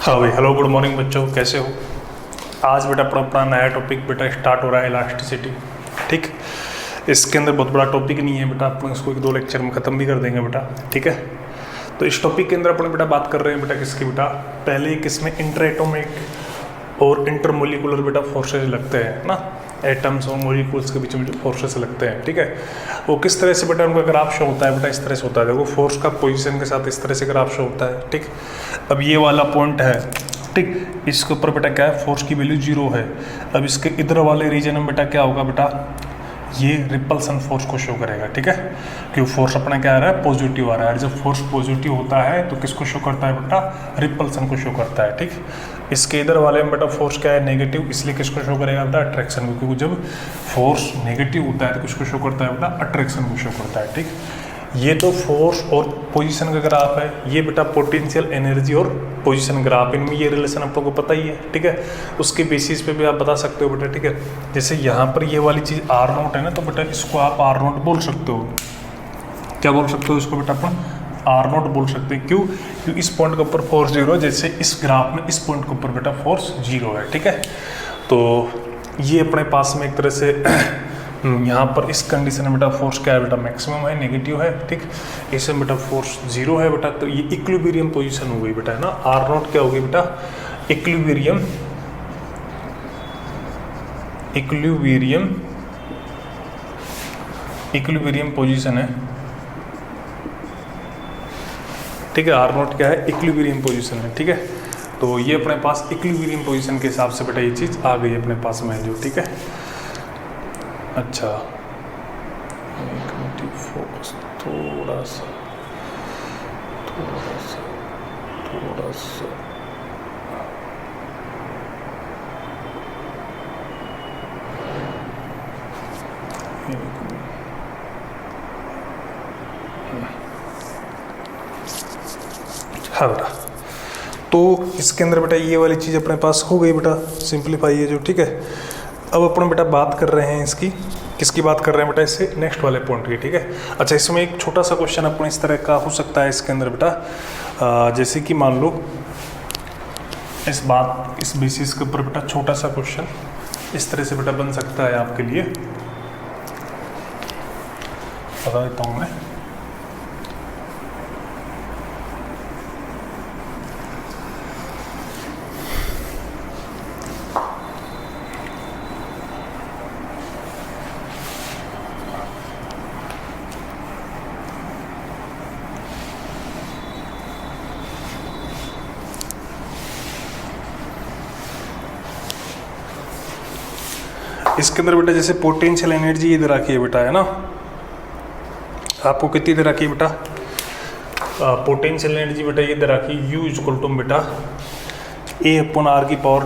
हाँ भाई, hello good morning बच्चों, कैसे हो। आज बेटा अपना नया टॉपिक बेटा स्टार्ट हो रहा है, इलास्टिसिटी। ठीक, इसके अंदर बहुत बड़ा टॉपिक नहीं है बेटा, अपन इसको 1-2 लेक्चर में ख़त्म भी कर देंगे बेटा। ठीक है, तो इस टॉपिक के अंदर अपन बेटा बात कर रहे हैं बेटा किसकी बेटा, पहले किसमें इंटर एटॉमिक और इंटरमोलिकुलर बेटा फोर्सेज लगते हैं ना, एटम्स और मोलिक्यूल्स के बीच में जो फोर्सेस लगते हैं। ठीक है, वो किस तरह से बेटा उनका ग्राफ शो होता है बेटा, इस तरह से होता है। देखो, फोर्स का पोजीशन के साथ इस तरह से ग्राफ शो होता है। ठीक, अब ये वाला पॉइंट है, ठीक, इसके ऊपर बेटा क्या है, फोर्स की वैल्यू 0 है। अब इसके इधर वाले रीजन में बेटा क्या होगा बेटा, ये रिपल्सन फोर्स को शो करेगा। ठीक है, कि फोर्स अपना क्या आ रहा है, पॉजिटिव आ रहा है। जब फोर्स पॉजिटिव होता है तो किसको शो करता है बेटा, रिपल्सन को शो करता है। ठीक, इसके इधर वाले में बेटा फोर्स क्या है, नेगेटिव, इसलिए किसको शो करेगा बेटा, अट्रैक्शन को, क्योंकि जब फोर्स नेगेटिव होता है तो किसको शो करता है बेटा, अट्रैक्शन को शो करता है। ठीक, ये तो फोर्स और पोजीशन का ग्राफ है, ये बेटा पोटेंशियल एनर्जी और पोजीशन ग्राफ, इनमें ये रिलेशन आप लोगों को पता ही है। ठीक है, उसके बेसिस पे भी आप बता सकते हो बेटा। ठीक है, जैसे यहाँ पर ये वाली चीज़ R0 है ना, तो बेटा इसको आप R0 बोल सकते हो। क्या बोल सकते हो इसको बेटा, अपन R0 बोल सकते हैं। क्यों? क्योंकि इस पॉइंट के ऊपर फोर्स 0 है, जैसे इस ग्राफ में इस पॉइंट के ऊपर बेटा फोर्स 0 है। ठीक है, तो ये अपने पास में एक तरह से यहाँ पर इस कंडीशन में बेटा फोर्स क्या है बेटा, मैक्सिमम है, नेगेटिव है। ठीक, इसमें बेटा फोर्स 0 है बेटा, तो ये इक्विलिब्रियम पोजीशन हो गई बेटा, है ना। R0 क्या होगी बेटा, इक्विलिब्रियम पोजीशन है। ठीक है, R0 क्या है, इक्विलिब्रियम पोजीशन है। ठीक है, तो ये अपने पास इक्विलिब्रियम पोजीशन के हिसाब से बेटा ये चीज़ आ गई अपने पास में जो। ठीक है, अच्छा, एक मिनट, फोकस थोड़ा सा हाँ बेटा, तो इसके अंदर बेटा ये वाली चीज़ अपने पास हो गई बेटा, सिंपलीफाई है जो। ठीक है, अब अपन बेटा बात कर रहे हैं इसकी, किसकी बात कर रहे हैं बेटा, इससे नेक्स्ट वाले पॉइंट की। ठीक है, अच्छा, इसमें एक छोटा सा क्वेश्चन अपन इस तरह का हो सकता है इसके अंदर बेटा, जैसे कि मान लो इस बेसिस के ऊपर बेटा छोटा सा क्वेश्चन इस तरह से बेटा बन सकता है आपके लिए, बता देता हूँ मैं। इसके अंदर बेटा जैसे पोटेंशियल एनर्जी इधर रखी है बेटा, है ना, आपको कितनी इधर रखी है बेटा, पोटेंशियल एनर्जी बेटा ये इधर रखी, U इक्वल टू बेटा A/R की पावर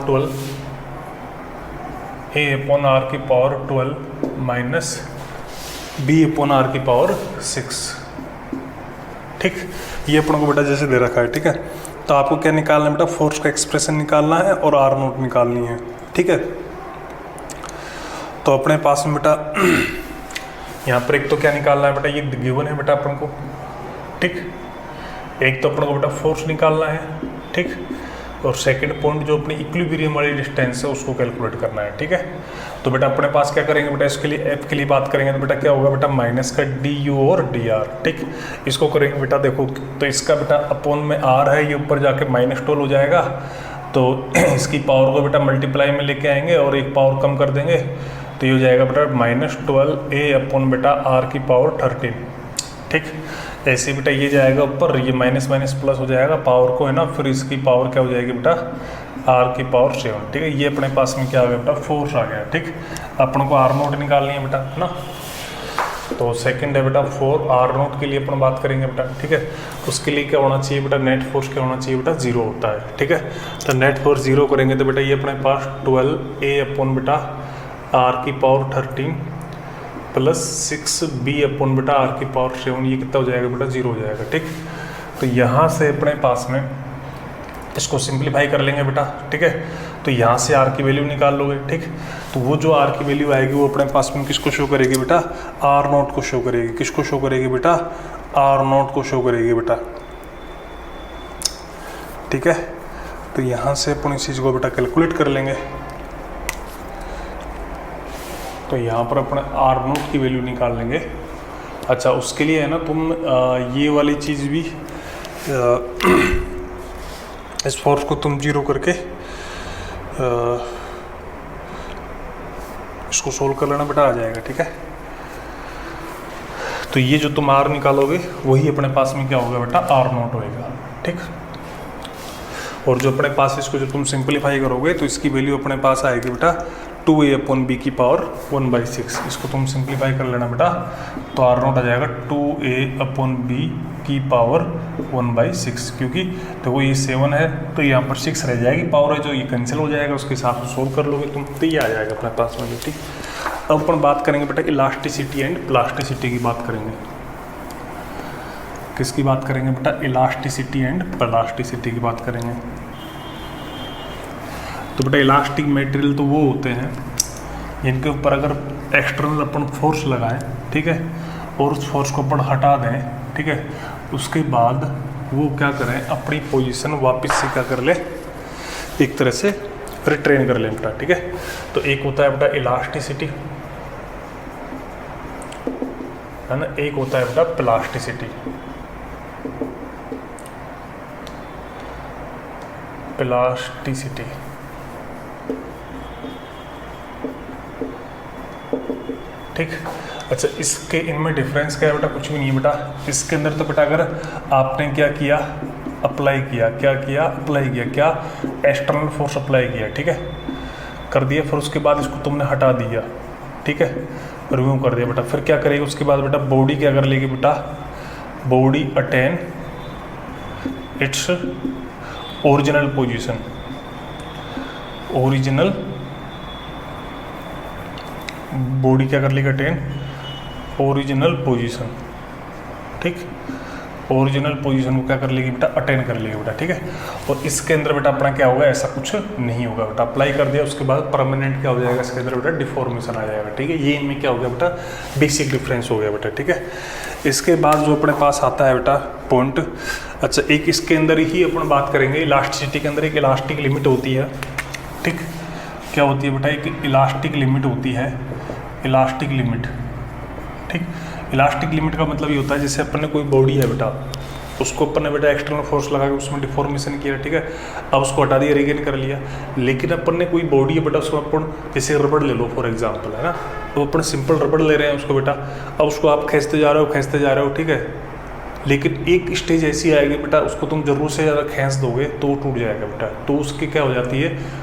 12 माइनस B/R की पावर 6। ठीक, ये अपन को बेटा जैसे दे रखा है। ठीक है, तो आपको क्या निकालना है बेटा, फोर्स का एक्सप्रेशन निकालना है और R0 निकालनी है। ठीक है, तो अपने पास में बेटा यहाँ पर एक तो क्या निकालना है बेटा, ये गिवन है बेटा अपन को। ठीक, एक तो अपन को बेटा फोर्स निकालना है। ठीक, और सेकंड पॉइंट जो अपनी इक्विलिब्रियम वाली डिस्टेंस है उसको कैलकुलेट करना है। ठीक है, तो बेटा अपने पास क्या करेंगे बेटा, इसके लिए एफ के लिए बात करेंगे तो बेटा क्या होगा बेटा, माइनस का du और dr। ठीक, इसको करेंगे बेटा, देखो तो इसका बेटा अपॉन में r है, ये ऊपर जाके -12 हो जाएगा, तो इसकी पावर को बेटा मल्टीप्लाई में लेके आएंगे और एक पावर कम कर देंगे, तो ये हो जाएगा बेटा -12a/, बेटा r की पावर 13। ठीक, ऐसे बेटा ये जाएगा ऊपर, ये माइनस माइनस प्लस हो जाएगा पावर को, है ना, फिर इसकी पावर क्या हो जाएगी बेटा, r की पावर 7। ठीक है, ये अपने पास में क्या आ गया बेटा, फोर्स आ गया। ठीक, अपन को R0 निकालनी है बेटा, है ना, तो सेकंड है बेटा R0 के लिए अपन बात करेंगे बेटा। ठीक है, उसके लिए क्या होना चाहिए बेटा, नेट फोर्स क्या होना चाहिए बेटा, 0 होता है। ठीक है, तो नेट फोर्स 0 करेंगे तो बेटा ये अपने पास 12a/ बेटा r की पावर 13 प्लस 6b/ बेटा r की पावर 7, ये कितना हो जाएगा बेटा, 0 हो जाएगा। ठीक, तो यहाँ से अपने पास में इसको सिंप्लीफाई कर लेंगे बेटा। ठीक है, तो यहाँ से r की वैल्यू निकाल लोगे। ठीक, तो वो जो r की वैल्यू आएगी वो अपने पास में किसको शो करेगी बेटा, R0 को शो करेगी। किसको शो करेगी बेटा, R0 को शो करेगी बेटा। ठीक है, तो यहाँ से अपन इस चीज़ को बेटा कैलकुलेट कर लेंगे। तो यहाँ पर अपन R0 की वैल्यू निकाल लेंगे। अच्छा, उसके लिए है ना तुम ये वाली चीज़ भी इस फोर्स को तुम 0 करके इसको सोल्व कर लेना बेटा, आ जाएगा। ठीक है, तो ये जो तुम R निकालोगे वही अपने पास में क्या होगा बेटा, R0 होएगा। ठीक, और जो अपने पास इसको जो तुम सिंपलीफाई करोगे तो इसकी वैल्यू अपने पास आएगी बेटा 2a/b की पावर 1/6। इसको तुम सिंपलीफाई कर लेना बेटा, तो R0 आ जाएगा 2a/b की पावर 1/6, क्योंकि देखो ये 7 है तो यहाँ पर 6 रह जाएगी, पावर है जो ये कैंसिल हो जाएगा, उसके हिसाब से सोल्व कर लोगे तुम, तो ये आ जाएगा अपने पास में। ठीक, अब अपन बात करेंगे बेटा इलास्टिसिटी एंड प्लास्टिसिटी की बात करेंगे। किसकी बात करेंगे बेटा, इलास्टिसिटी एंड प्लास्टिसिटी की बात करेंगे। तो बेटा इलास्टिक मटेरियल तो वो होते हैं जिनके ऊपर अगर एक्सटर्नल अपन फोर्स लगाएं, ठीक है, और उस फोर्स को अपन हटा दें, ठीक है, उसके बाद वो क्या करें, अपनी पोजीशन वापस से क्या कर ले, एक तरह से रिट्रेन कर ले बेटा। ठीक है, तो एक होता है बेटा इलास्टिसिटी, है ना, एक होता है बेटा प्लास्टिसिटी। प्लास्टिसिटी ठीक। अच्छा, इसके इनमें डिफरेंस क्या है बेटा, कुछ भी नहीं है बेटा। इसके अंदर तो बेटा अगर आपने क्या किया, अप्लाई किया, क्या किया, अप्लाई किया, क्या एक्सटर्नल फोर्स अप्लाई किया, ठीक है, कर दिया, फिर उसके बाद इसको तुमने हटा दिया, ठीक है, रिमूव कर दिया बेटा, फिर क्या करेगी उसके बाद बेटा, बॉडी क्या कर लेगी बेटा, body attain its original position, original body क्या कर लेगी, अटेन ओरिजिनल पोजीशन, ठीक, ओरिजिनल पोजीशन को क्या कर लेगी बेटा, अटेन कर लेगी बेटा, ठीक है। और इसके अंदर बेटा अपना क्या होगा, ऐसा कुछ नहीं होगा बेटा, अप्लाई कर दिया उसके बाद परमानेंट क्या हो जाएगा, इसके अंदर बेटा डिफॉर्मेशन आ जाएगा, ठीक है। ये इनमें क्या हो गया बेटा, बेसिक डिफरेंस हो गया बेटा, ठीक है। इसके बाद जो अपने पास आता है बेटा पॉइंट, अच्छा एक इसके अंदर ही अपन बात करेंगे, इलास्टिसिटी के अंदर एक इलास्टिक लिमिट होती है, ठीक, क्या होती है बेटा, एक इलास्टिक लिमिट होती है, इलास्टिक लिमिट, ठीक। इलास्टिक लिमिट का मतलब ये होता है जैसे अपन ने कोई बॉडी है बेटा, उसको अपन ने बेटा एक्सटर्नल फोर्स लगा के उसमें डिफॉर्मेशन किया, ठीक है, अब उसको हटा दिया, रिगेन कर लिया, लेकिन अपन ने कोई बॉडी है बेटा, उसको अपन जैसे रबड़ ले लो फॉर एग्जांपल, है ना, तो अपन सिंपल रबड़ ले रहे हैं उसको बेटा, अब उसको आप खींचते जा रहे हो, खींचते जा रहे हो, ठीक है, लेकिन एक स्टेज ऐसी आएगी बेटा, उसको तुम जरूर से ज़्यादा खींच दोगे तो वो टूट जाएगा बेटा, तो उसकी क्या हो जाती है,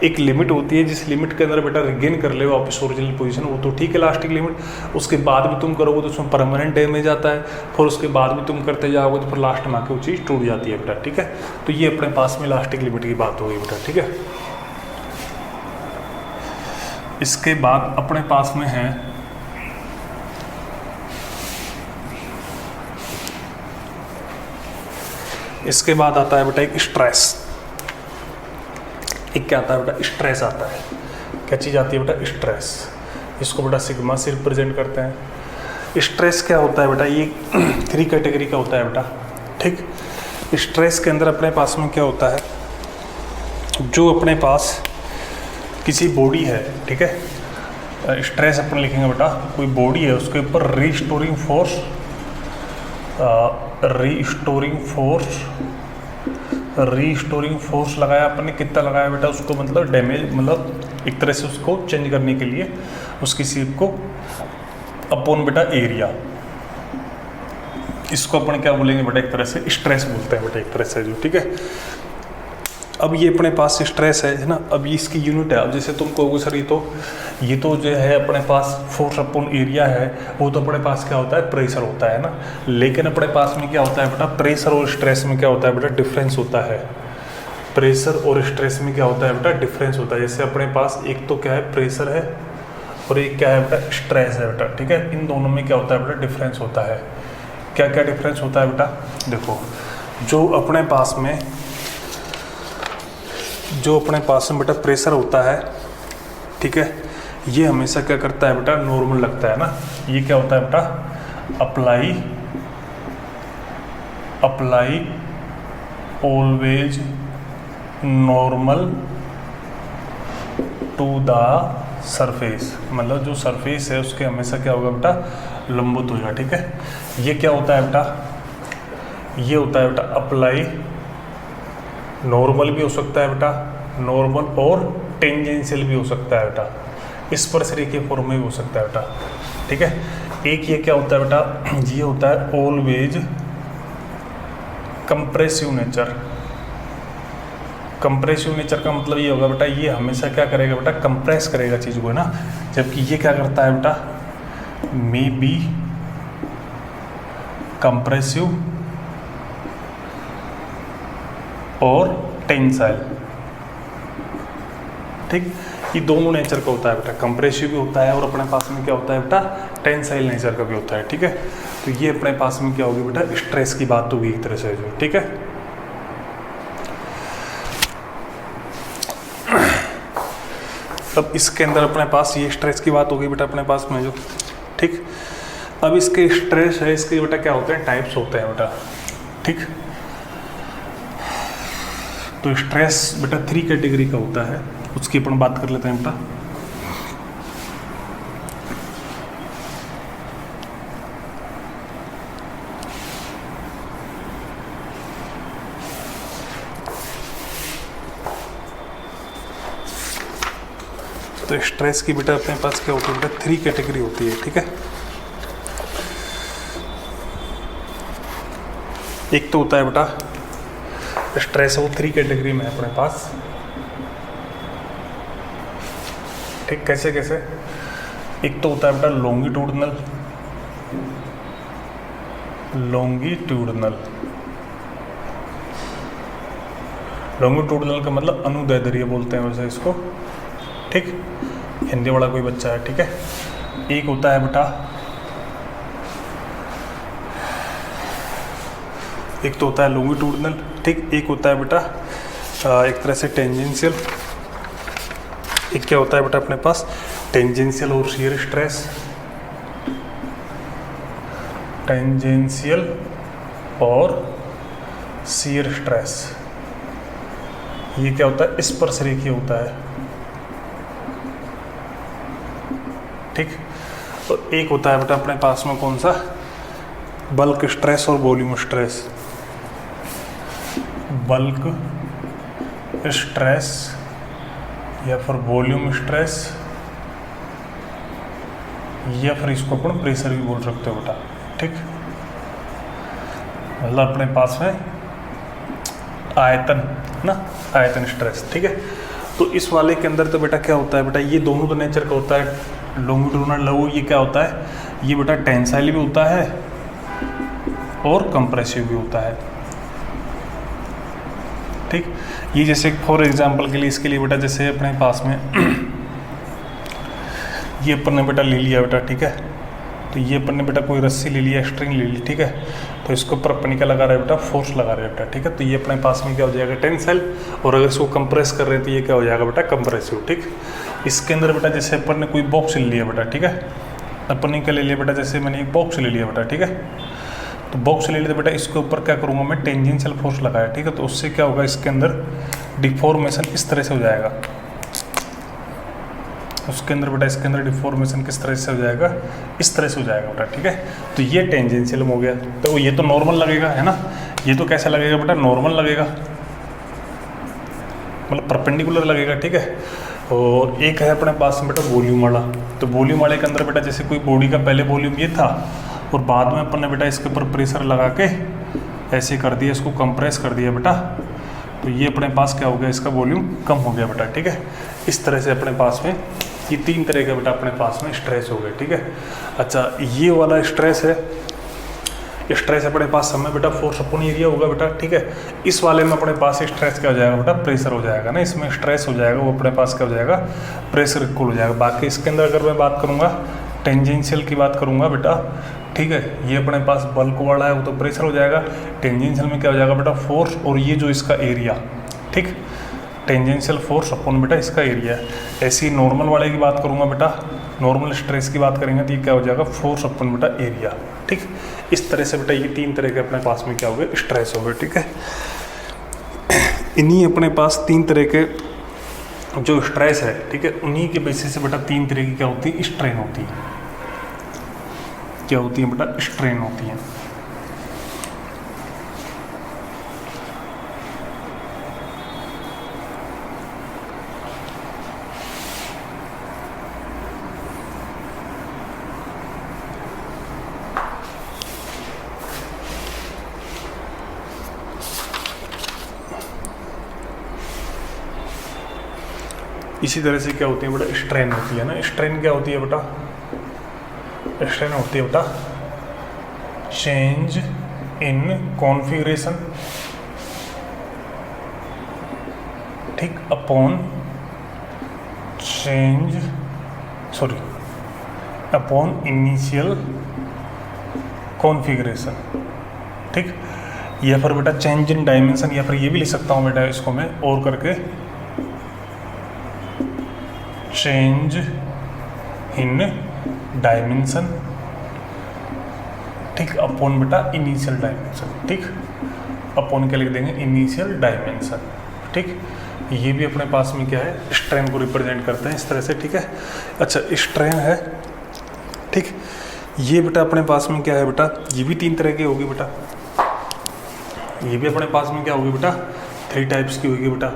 एक लिमिट होती है, जिस लिमिट के अंदर बेटा रिगेन कर ले वापस ओरिजिनल पोजीशन, वो तो ठीक है इलास्टिक लिमिट, उसके बाद भी तुम करोगे तो उसमें परमानेंट डैमेज आता है, फिर उसके बाद भी तुम करते जाओगे तो फिर लास्ट में आके वो चीज़ टूट जाती है बेटा, ठीक है। तो ये अपने पास में इलास्टिक लिमिट की बात हो गई बेटा, ठीक है। इसके बाद अपने पास में है इसके बाद आता है बेटा एक स्ट्रेस, एक क्या आता है बेटा, स्ट्रेस आता है। क्या चीज़ आती है बेटा, स्ट्रेस, इसको बेटा सिग्मा से रिप्रेजेंट करते हैं। स्ट्रेस क्या होता है बेटा, ये 3 कैटेगरी का होता है बेटा, ठीक। स्ट्रेस के अंदर अपने पास में क्या होता है, जो अपने पास किसी बॉडी है, ठीक है, स्ट्रेस अपन लिखेंगे बेटा, कोई बॉडी है उसके ऊपर रीस्टोरिंग फोर्स लगाया अपन ने, कितना लगाया बेटा, उसको मतलब डैमेज, मतलब एक तरह से उसको चेंज करने के लिए उसकी शेप को अपॉन बेटा एरिया, इसको अपन क्या बोलेंगे बेटा, एक तरह से स्ट्रेस बोलते हैं बेटा, एक तरह से जो, ठीक है। अब ये अपने पास स्ट्रेस है ना, अब ये इसकी यूनिट है। अब जैसे तुम कहोगे सर ये तो जो है अपने पास फोर्स अपॉन एरिया है, वो तो अपने पास क्या होता है, प्रेशर होता है ना, लेकिन अपने पास में क्या होता है बेटा, प्रेशर और स्ट्रेस में क्या होता है बेटा, डिफरेंस होता है। प्रेशर और स्ट्रेस में क्या होता है बेटा, डिफरेंस होता है। जैसे अपने पास एक तो क्या है, प्रेशर है, और एक क्या है बेटा, स्ट्रेस है बेटा, ठीक है। इन दोनों में क्या होता है बेटा, डिफरेंस होता है। क्या क्या डिफरेंस होता है बेटा, देखो, जो अपने पास में बेटा प्रेशर होता है, ठीक है, ये हमेशा क्या करता है बेटा, नॉर्मल लगता है ना। ये क्या होता है बेटा, apply always normal to the surface, मतलब जो सरफेस है उसके हमेशा क्या होगा बेटा, लंबवत होगा। ठीक है, ये क्या होता है बेटा, ये होता है बेटा अप्लाई, नॉर्मल भी हो सकता है बेटा, नॉर्मल और टेंजेंशियल भी हो सकता है बेटा, स्पर्शरेखीय फॉर्म में भी हो सकता है बेटा। ठीक है, एक ये क्या होता है बेटा, ये होता है always compressive nature. Compressive nature का मतलब ये होगा बेटा, ये हमेशा क्या करेगा बेटा, कंप्रेस करेगा चीज़ को, है ना। जबकि ये क्या करता है बेटा, मे बी कंप्रेसिव और टेंसाइल। ठीक, ये दोनों नेचर का होता है बेटा, कंप्रेसिव भी होता है और अपने पास में क्या होता है बेटा, टेंसाइल नेचर का भी होता है। ठीक है, तो ये अपने पास में क्या होगी बेटा, स्ट्रेस की बात होगी एक तरह से जो। ठीक है, अब इसके अंदर अपने पास ये स्ट्रेस की बात होगी बेटा अपने पास में जो। ठीक, अब इसके स्ट्रेस है, इसके बेटा क्या होते हैं, टाइप्स होते हैं बेटा। ठीक, तो स्ट्रेस बेटा 3 कैटेगरी का होता है, उसकी अपन बात कर लेते हैं बेटा। तो स्ट्रेस की बेटा अपने पास क्या होती है बेटा, 3 कैटेगरी होती है। ठीक है, एक तो होता है बेटा स्ट्रेस, वो 3 कैटेगरी में है अपने पास। ठीक, कैसे कैसे, एक तो होता है बेटा लॉन्गिट्यूडनल, लॉन्गिट्यूडनल का मतलब अनुदैर्ध्य बोलते हैं वैसे इसको। ठीक, हिंदी वाला कोई बच्चा है। ठीक है, एक होता है बेटा, एक तो होता है लॉन्गिट्यूडनल। ठीक, एक होता है बेटा एक तरह से टेंजेंशियल। एक क्या होता है बेटा अपने पास, टेंजेंशियल और शियर स्ट्रेस, टेंजेंशियल और शियर स्ट्रेस। ये क्या होता है, स्पर्शरेखीय होता है। ठीक, और एक होता है बेटा अपने पास में कौन सा, बल्क स्ट्रेस और वॉल्यूम स्ट्रेस। बल्क स्ट्रेस या फिर वॉल्यूम स्ट्रेस, या फिर इसको अपन प्रेशर भी बोल सकते हो बेटा। ठीक, मतलब अपने पास में आयतन ना, आयतन स्ट्रेस। ठीक है, तो इस वाले के अंदर तो बेटा क्या होता है बेटा, ये दोनों तो नेचर का होता है। लॉन्गिट्यूडनल लघु ये क्या होता है, ये बेटा टेंसाइल भी होता है और कंप्रेसिव भी होता है। ठीक, ये जैसे फॉर एग्जांपल के लिए, इसके लिए बेटा जैसे अपने पास में ये अपन ने बेटा ले लिया बेटा। ठीक है, तो ये अपन ने बेटा कोई रस्सी ले लिया, स्ट्रिंग ले ली। ठीक है, तो इसके ऊपर अपन क्या लगा रहे बेटा, फोर्स लगा रहे बेटा। ठीक है, तो ये अपने पास में क्या हो जाएगा, टेंसाइल, और अगर इसको कंप्रेस कर रहे हैं तो ये क्या हो जाएगा बेटा, कंप्रेसिव। ठीक, इसके अंदर बेटा जैसे अपन ने कोई बॉक्स ले लिया बेटा। ठीक है, अपन ने क्या ले लिया बेटा, जैसे मैंने एक बॉक्स ले लिया बेटा। ठीक है, तो बॉक्स ले लिया तो बेटा इसके ऊपर क्या करूँगा मैं, टेंजेंशियल फोर्स लगाया। ठीक है, तो उससे क्या होगा, इसके अंदर डिफॉर्मेशन इस तरह से हो जाएगा। उसके अंदर बेटा इसके अंदर डिफॉर्मेशन किस तरह से हो जाएगा, इस तरह से हो जाएगा बेटा। ठीक है, तो ये टेंजेंशियल हो गया। तो ये तो नॉर्मल लगेगा, है ना। ये तो कैसा लगेगा बेटा, नॉर्मल लगेगा, मतलब परपेंडिकुलर लगेगा। ठीक है, और एक है अपने पास में बेटा वॉल्यूम वाला। तो वॉल्यूम वाले के अंदर बेटा जैसे कोई बॉडी का पहले वॉल्यूम ये था और बाद में अपन ने बेटा इसके ऊपर प्रेशर लगा के ऐसे कर दिया, इसको कंप्रेस कर दिया बेटा, तो ये अपने पास क्या हो गया, इसका वॉल्यूम कम हो गया बेटा। ठीक है, इस तरह से अपने पास में ये 3 तरह के बेटा अपने पास में स्ट्रेस हो गए। ठीक है, अच्छा ये वाला स्ट्रेस है, स्ट्रेस अपने पास समय बेटा फोर्स अपॉन एरिया होगा बेटा। ठीक है, इस वाले में अपने पास स्ट्रेस क्या हो जाएगा बेटा, प्रेशर हो जाएगा ना। इसमें स्ट्रेस हो जाएगा, वो अपने पास क्या हो जाएगा, प्रेशर इक्वल हो जाएगा। बाकी इसके अंदर अगर मैं बात करूँगा, टेंजेंशियल की बात करूँगा बेटा। ठीक है, ये अपने पास बल्क वाला है, वो तो प्रेशर हो जाएगा। टेंजेंशियल में क्या हो जाएगा बेटा, फोर्स, और ये जो इसका एरिया। ठीक, टेंजेंशियल फोर्स अपॉन बेटा इसका एरिया। ऐसी नॉर्मल वाले की बात करूँगा बेटा, नॉर्मल स्ट्रेस की बात करेंगे तो ये क्या हो जाएगा, फोर्स अपॉन बेटा एरिया। ठीक, इस तरह से बेटा ये 3 तरह के अपने पास में क्या हो गए, स्ट्रेस हो गए। ठीक है, इन्हीं अपने पास तीन तरह के जो स्ट्रेस है, ठीक है, उन्हीं के बेसिस से बेटा तीन तरह की क्या होती है, स्ट्रेन होती है। क्या होती है बेटा, स्ट्रेन होती है। इसी तरह से क्या होती है बेटा, स्ट्रेन होती है ना। स्ट्रेन क्या होती है बेटा, स्ट्रेन होती है बेटा चेंज इन कॉन्फ़िगरेशन, ठीक, upon change, sorry, upon initial configuration, ठीक। या फिर बेटा चेंज इन डायमेंशन, या फिर ये भी लिख सकता हूँ बेटा इसको मैं और करके, चेंज इन डायमेंशन, ठीक, अपॉन बेटा इनिशियल डायमेंशन, ठीक, अपॉन क्या लिख देंगे, इनिशियल डायमेंशन, ठीक। ये भी अपने पास में क्या है, स्ट्रेन को रिप्रेजेंट करते हैं इस तरह से, ठीक है। अच्छा, स्ट्रेन है, ठीक। ये बेटा अपने पास में क्या है बेटा, ये भी तीन तरह की होगी बेटा। ये भी अपने पास में क्या होगी बेटा, थ्री टाइप्स की होगी बेटा,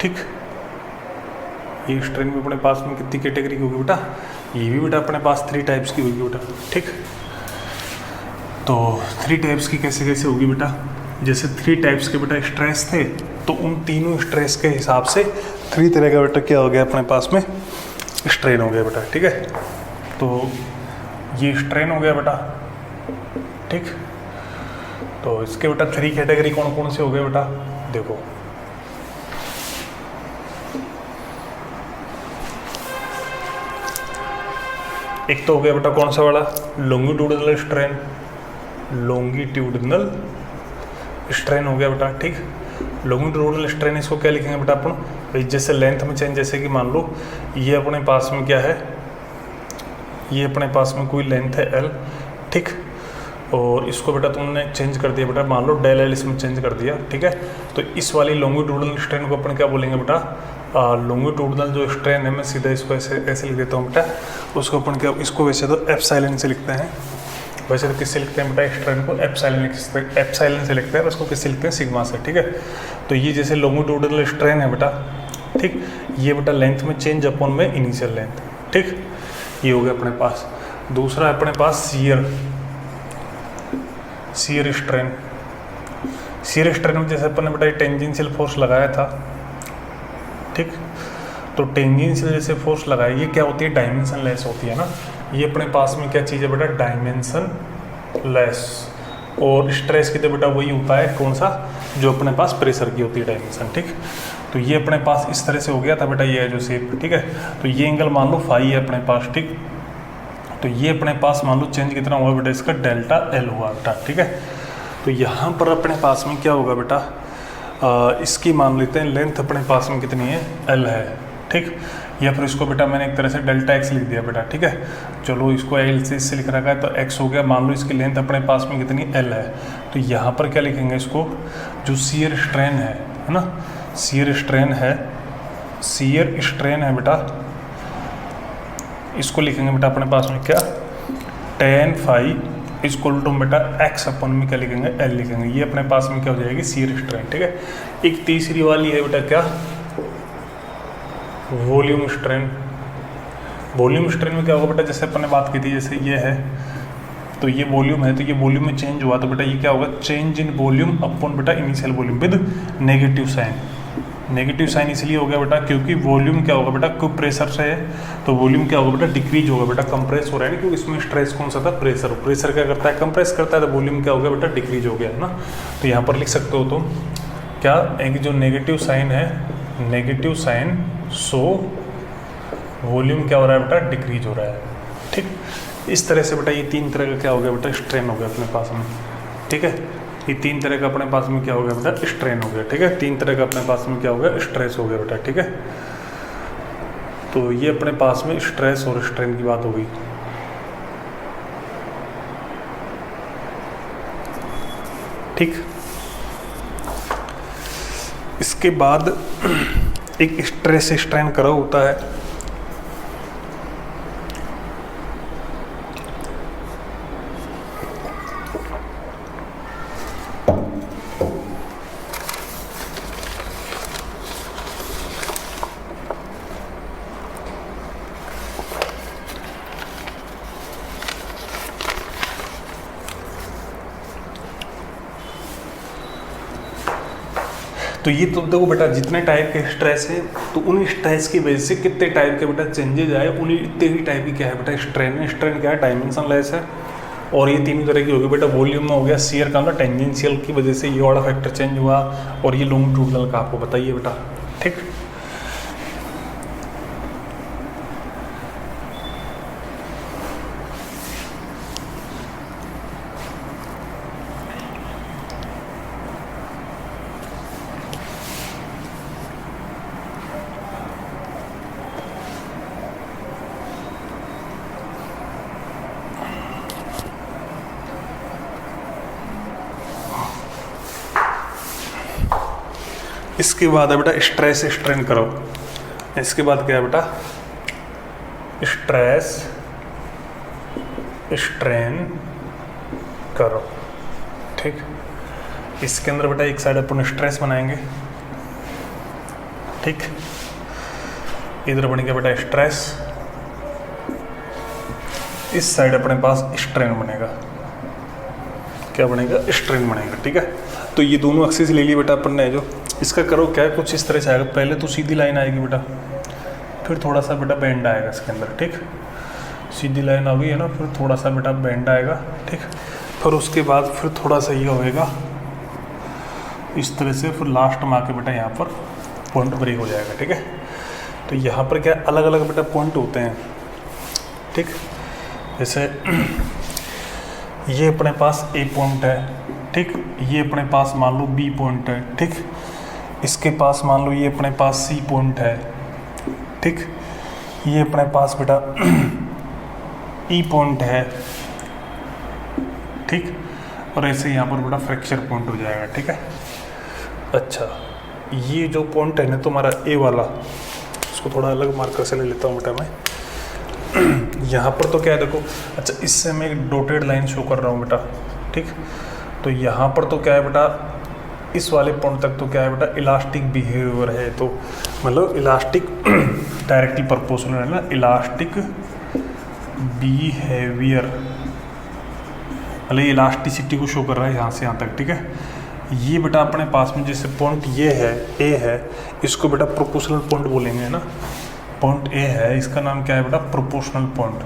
ठीक। ये स्ट्रेन भी अपने पास में कितनी कैटेगरी की होगी बेटा, ये भी बेटा अपने पास थ्री टाइप्स की होगी बेटा, ठीक। तो थ्री टाइप्स की कैसे कैसे होगी बेटा, जैसे थ्री टाइप्स के बेटा स्ट्रेस थे, तो उन तीनों स्ट्रेस के हिसाब से थ्री तरह का बेटा क्या हो गया अपने पास में, स्ट्रेन हो गया बेटा, ठीक है। तो ये स्ट्रेन हो गया बेटा, ठीक। तो इसके बेटा थ्री कैटेगरी कौन कौन से हो गए बेटा, देखो, एक तो हो गया बेटा कौन सा वाला, लॉन्गिट्यूडनल स्ट्रेन, लॉन्गिट्यूडनल स्ट्रेन हो गया बेटा, ठीक। लॉन्गिट्यूडनल स्ट्रेन इसको क्या लिखेंगे बेटा अपन, जैसे लेंथ में चेंज, जैसे कि मान लो ये अपने पास में क्या है, ये अपने पास में कोई लेंथ है L, ठीक, और इसको बेटा तुमने चेंज कर दिया बेटा, मान लो डेल L इसमें चेंज कर दिया, ठीक है। तो इस वाली लॉन्गिट्यूडनल स्ट्रेन को अपन क्या बोलेंगे बेटा, लॉन्गिट्यूडनल जो स्ट्रेन है, मैं सीधा इसको ऐसे ऐसे लिख देता हूँ बेटा, उसको अपन क्या, इसको वैसे तो एप्सिलॉन से लिखते हैं, वैसे तो किससे लिखते हैं बेटा, स्ट्रेन को एप्सिलॉन से लिखते हैं, उसको किससे लिखते हैं, सिग्मा से, ठीक है। तो ये जैसे लॉन्गिट्यूडनल स्ट्रेन है बेटा, ठीक, ये बेटा लेंथ में चेंज अपॉन में इनिशियल लेंथ, ठीक, ये हो गया अपने पास। दूसरा अपने पास शियर स्ट्रेन। शियर स्ट्रेन में जैसे अपन ने बेटा टेंजेंशियल फोर्स लगाया था, ठीक, तो टेंजेंशियल जैसे फोर्स लगाया, ये क्या होती है, डायमेंशन लेस होती है ना। ये अपने पास में क्या चीज़ है बेटा, डायमेंशन लेस। और स्ट्रेस की तो बेटा वही होता है, कौन सा, जो अपने पास प्रेशर की होती है डायमेंशन, ठीक। तो ये अपने पास इस तरह से हो गया था बेटा, ये है जो शेप, ठीक है। तो ये एंगल मान लो फाई है अपने पास, ठीक। तो ये अपने पास मान लो चेंज कितना हुआ बेटा, इसका डेल्टा L हुआ बेटा, ठीक है। तो यहाँ पर अपने पास में क्या होगा बेटा, इसकी मान लेते हैं लेंथ अपने पास में कितनी है, L है, ठीक। या फिर इसको बेटा मैंने एक तरह से डेल्टा X लिख दिया बेटा, ठीक है। चलो इसको L से इससे लिख रखा है, तो X हो गया, मान लो इसकी लेंथ अपने पास में कितनी L है। तो यहाँ पर क्या लिखेंगे, इसको जो शियर स्ट्रेन है ना, शियर स्ट्रेन है बेटा, इसको लिखेंगे बेटा अपने पास में क्या, tan phi इक्वल टू बेटा x अपन में क्या लिखेंगे, L लिखेंगे। ये अपने पास में क्या हो जाएगी, शियर स्ट्रेन, ठीक है। एक तीसरी वाली है बेटा क्या, वॉल्यूम स्ट्रेन। वॉल्यूम स्ट्रेन में क्या होगा बेटा, जैसे अपन ने बात की थी, जैसे ये है, तो ये वॉल्यूम है, तो ये वॉल्यूम में चेंज हुआ, तो बेटा ये क्या होगा, चेंज इन वॉल्यूम अपॉन बेटा initial volume with negative sign. Negative sign इसलिए हो गया बेटा क्योंकि वॉल्यूम क्या होगा बेटा, क्योंकि प्रेशर से है, तो वॉल्यूम क्या होगा बेटा, डिक्रीज होगा बेटा, कंप्रेस हो रहा है ना, क्योंकि इसमें स्ट्रेस कौन सा था, प्रेशर। प्रेशर क्या करता है, कंप्रेस करता है, तो वॉल्यूम क्या हो गया बेटा, डिक्रीज हो गया है ना। तो यहाँ पर लिख सकते हो तुम क्या, एक जो नेगेटिव साइन है, नेगेटिव साइन, सो वॉल्यूम क्या हो रहा है बेटा, डिक्रीज हो रहा है, ठीक। इस तरह से बेटा ये तीन तरह का क्या हो गया बेटा, स्ट्रेन हो गया अपने पास में, ठीक है। ये तीन तरह का अपने पास में क्या हो गया बेटा, स्ट्रेन हो गया, ठीक है। तीन तरह का अपने पास में क्या हो गया, स्ट्रेस हो गया बेटा, ठीक है। तो ये अपने पास में स्ट्रेस और स्ट्रेन की बात हो गई। ठीक, इसके बाद एक स्ट्रेस स्ट्रेन कर्व होता है। तो ये तो देखो बेटा, जितने टाइप के स्ट्रेस है तो उन स्ट्रेस की वजह से कितने टाइप के बेटा चेंजेज आए, उन्हीं इतने ही टाइप की क्या है बेटा स्ट्रेन है। स्ट्रेन क्या है, डायमेंशन लेस है। और ये तीनों तरह की होगी बेटा। वॉल्यूम में हो गया, शियर का मतलब टेंजेंशियल की वजह से ये वाला फैक्टर चेंज हुआ, और ये लॉन्गिट्यूडनल का आपको बताइए बेटा, ठीक। इसके बाद है बेटा स्ट्रेस स्ट्रेन करो। इसके बाद क्या है बेटा, स्ट्रेस स्ट्रेन करो, ठीक। इसके अंदर बेटा एक साइड अपन स्ट्रेस बनाएंगे, ठीक। इधर बनेगा बेटा स्ट्रेस, इस साइड अपने पास स्ट्रेन बनेगा। क्या बनेगा, स्ट्रेन बनेगा, ठीक है। तो ये दोनों एक्सिस ले लिए बेटा अपन ने। जो इसका करो क्या है, कुछ इस तरह से आएगा। पहले तो सीधी लाइन आएगी बेटा, फिर थोड़ा सा बेटा बेंड आएगा इसके अंदर, ठीक। सीधी लाइन आ गई है ना, फिर थोड़ा सा बेटा बेंड आएगा, ठीक। फिर उसके बाद फिर थोड़ा सा ये होएगा इस तरह से, फिर लास्ट में आके बेटा यहाँ पर पॉइंट ब्रेक हो जाएगा, ठीक है। तो यहाँ पर क्या अलग अलग बेटा पॉइंट होते हैं, ठीक। जैसे ये अपने पास ए पॉइंट है, ठीक। ये अपने पास मान लो बी पॉइंट है, ठीक। इसके पास मान लो ये अपने पास सी पॉइंट है, ठीक। ये अपने पास बेटा ई पॉइंट है, ठीक। और ऐसे यहाँ पर बेटा फ्रैक्चर पॉइंट हो जाएगा, ठीक है। अच्छा, ये जो पॉइंट है ना तुम्हारा ए वाला, इसको थोड़ा अलग मार्कर से ले लेता हूँ बेटा मैं। यहाँ पर तो क्या है देखो, अच्छा इससे मैं एक डॉटेड लाइन शो कर रहा हूँ बेटा, ठीक। तो यहाँ पर तो क्या है बेटा, इस वाले पॉइंट तक तो क्या है बेटा इलास्टिक बिहेवियर है। तो मतलब इलास्टिक डायरेक्टली प्रोपोर्शनल है ना, इलास्टिक बिहेवियर मतलब इलास्टिसिटी को शो कर रहा है यहाँ से यहाँ तक, ठीक है। ये बेटा अपने पास में जैसे पॉइंट ये है, ए है, इसको बेटा प्रोपोर्शनल पॉइंट बोलेंगे, है ना। पॉइंट ए है, इसका नाम क्या है बेटा, प्रोपोर्शनल पॉइंट।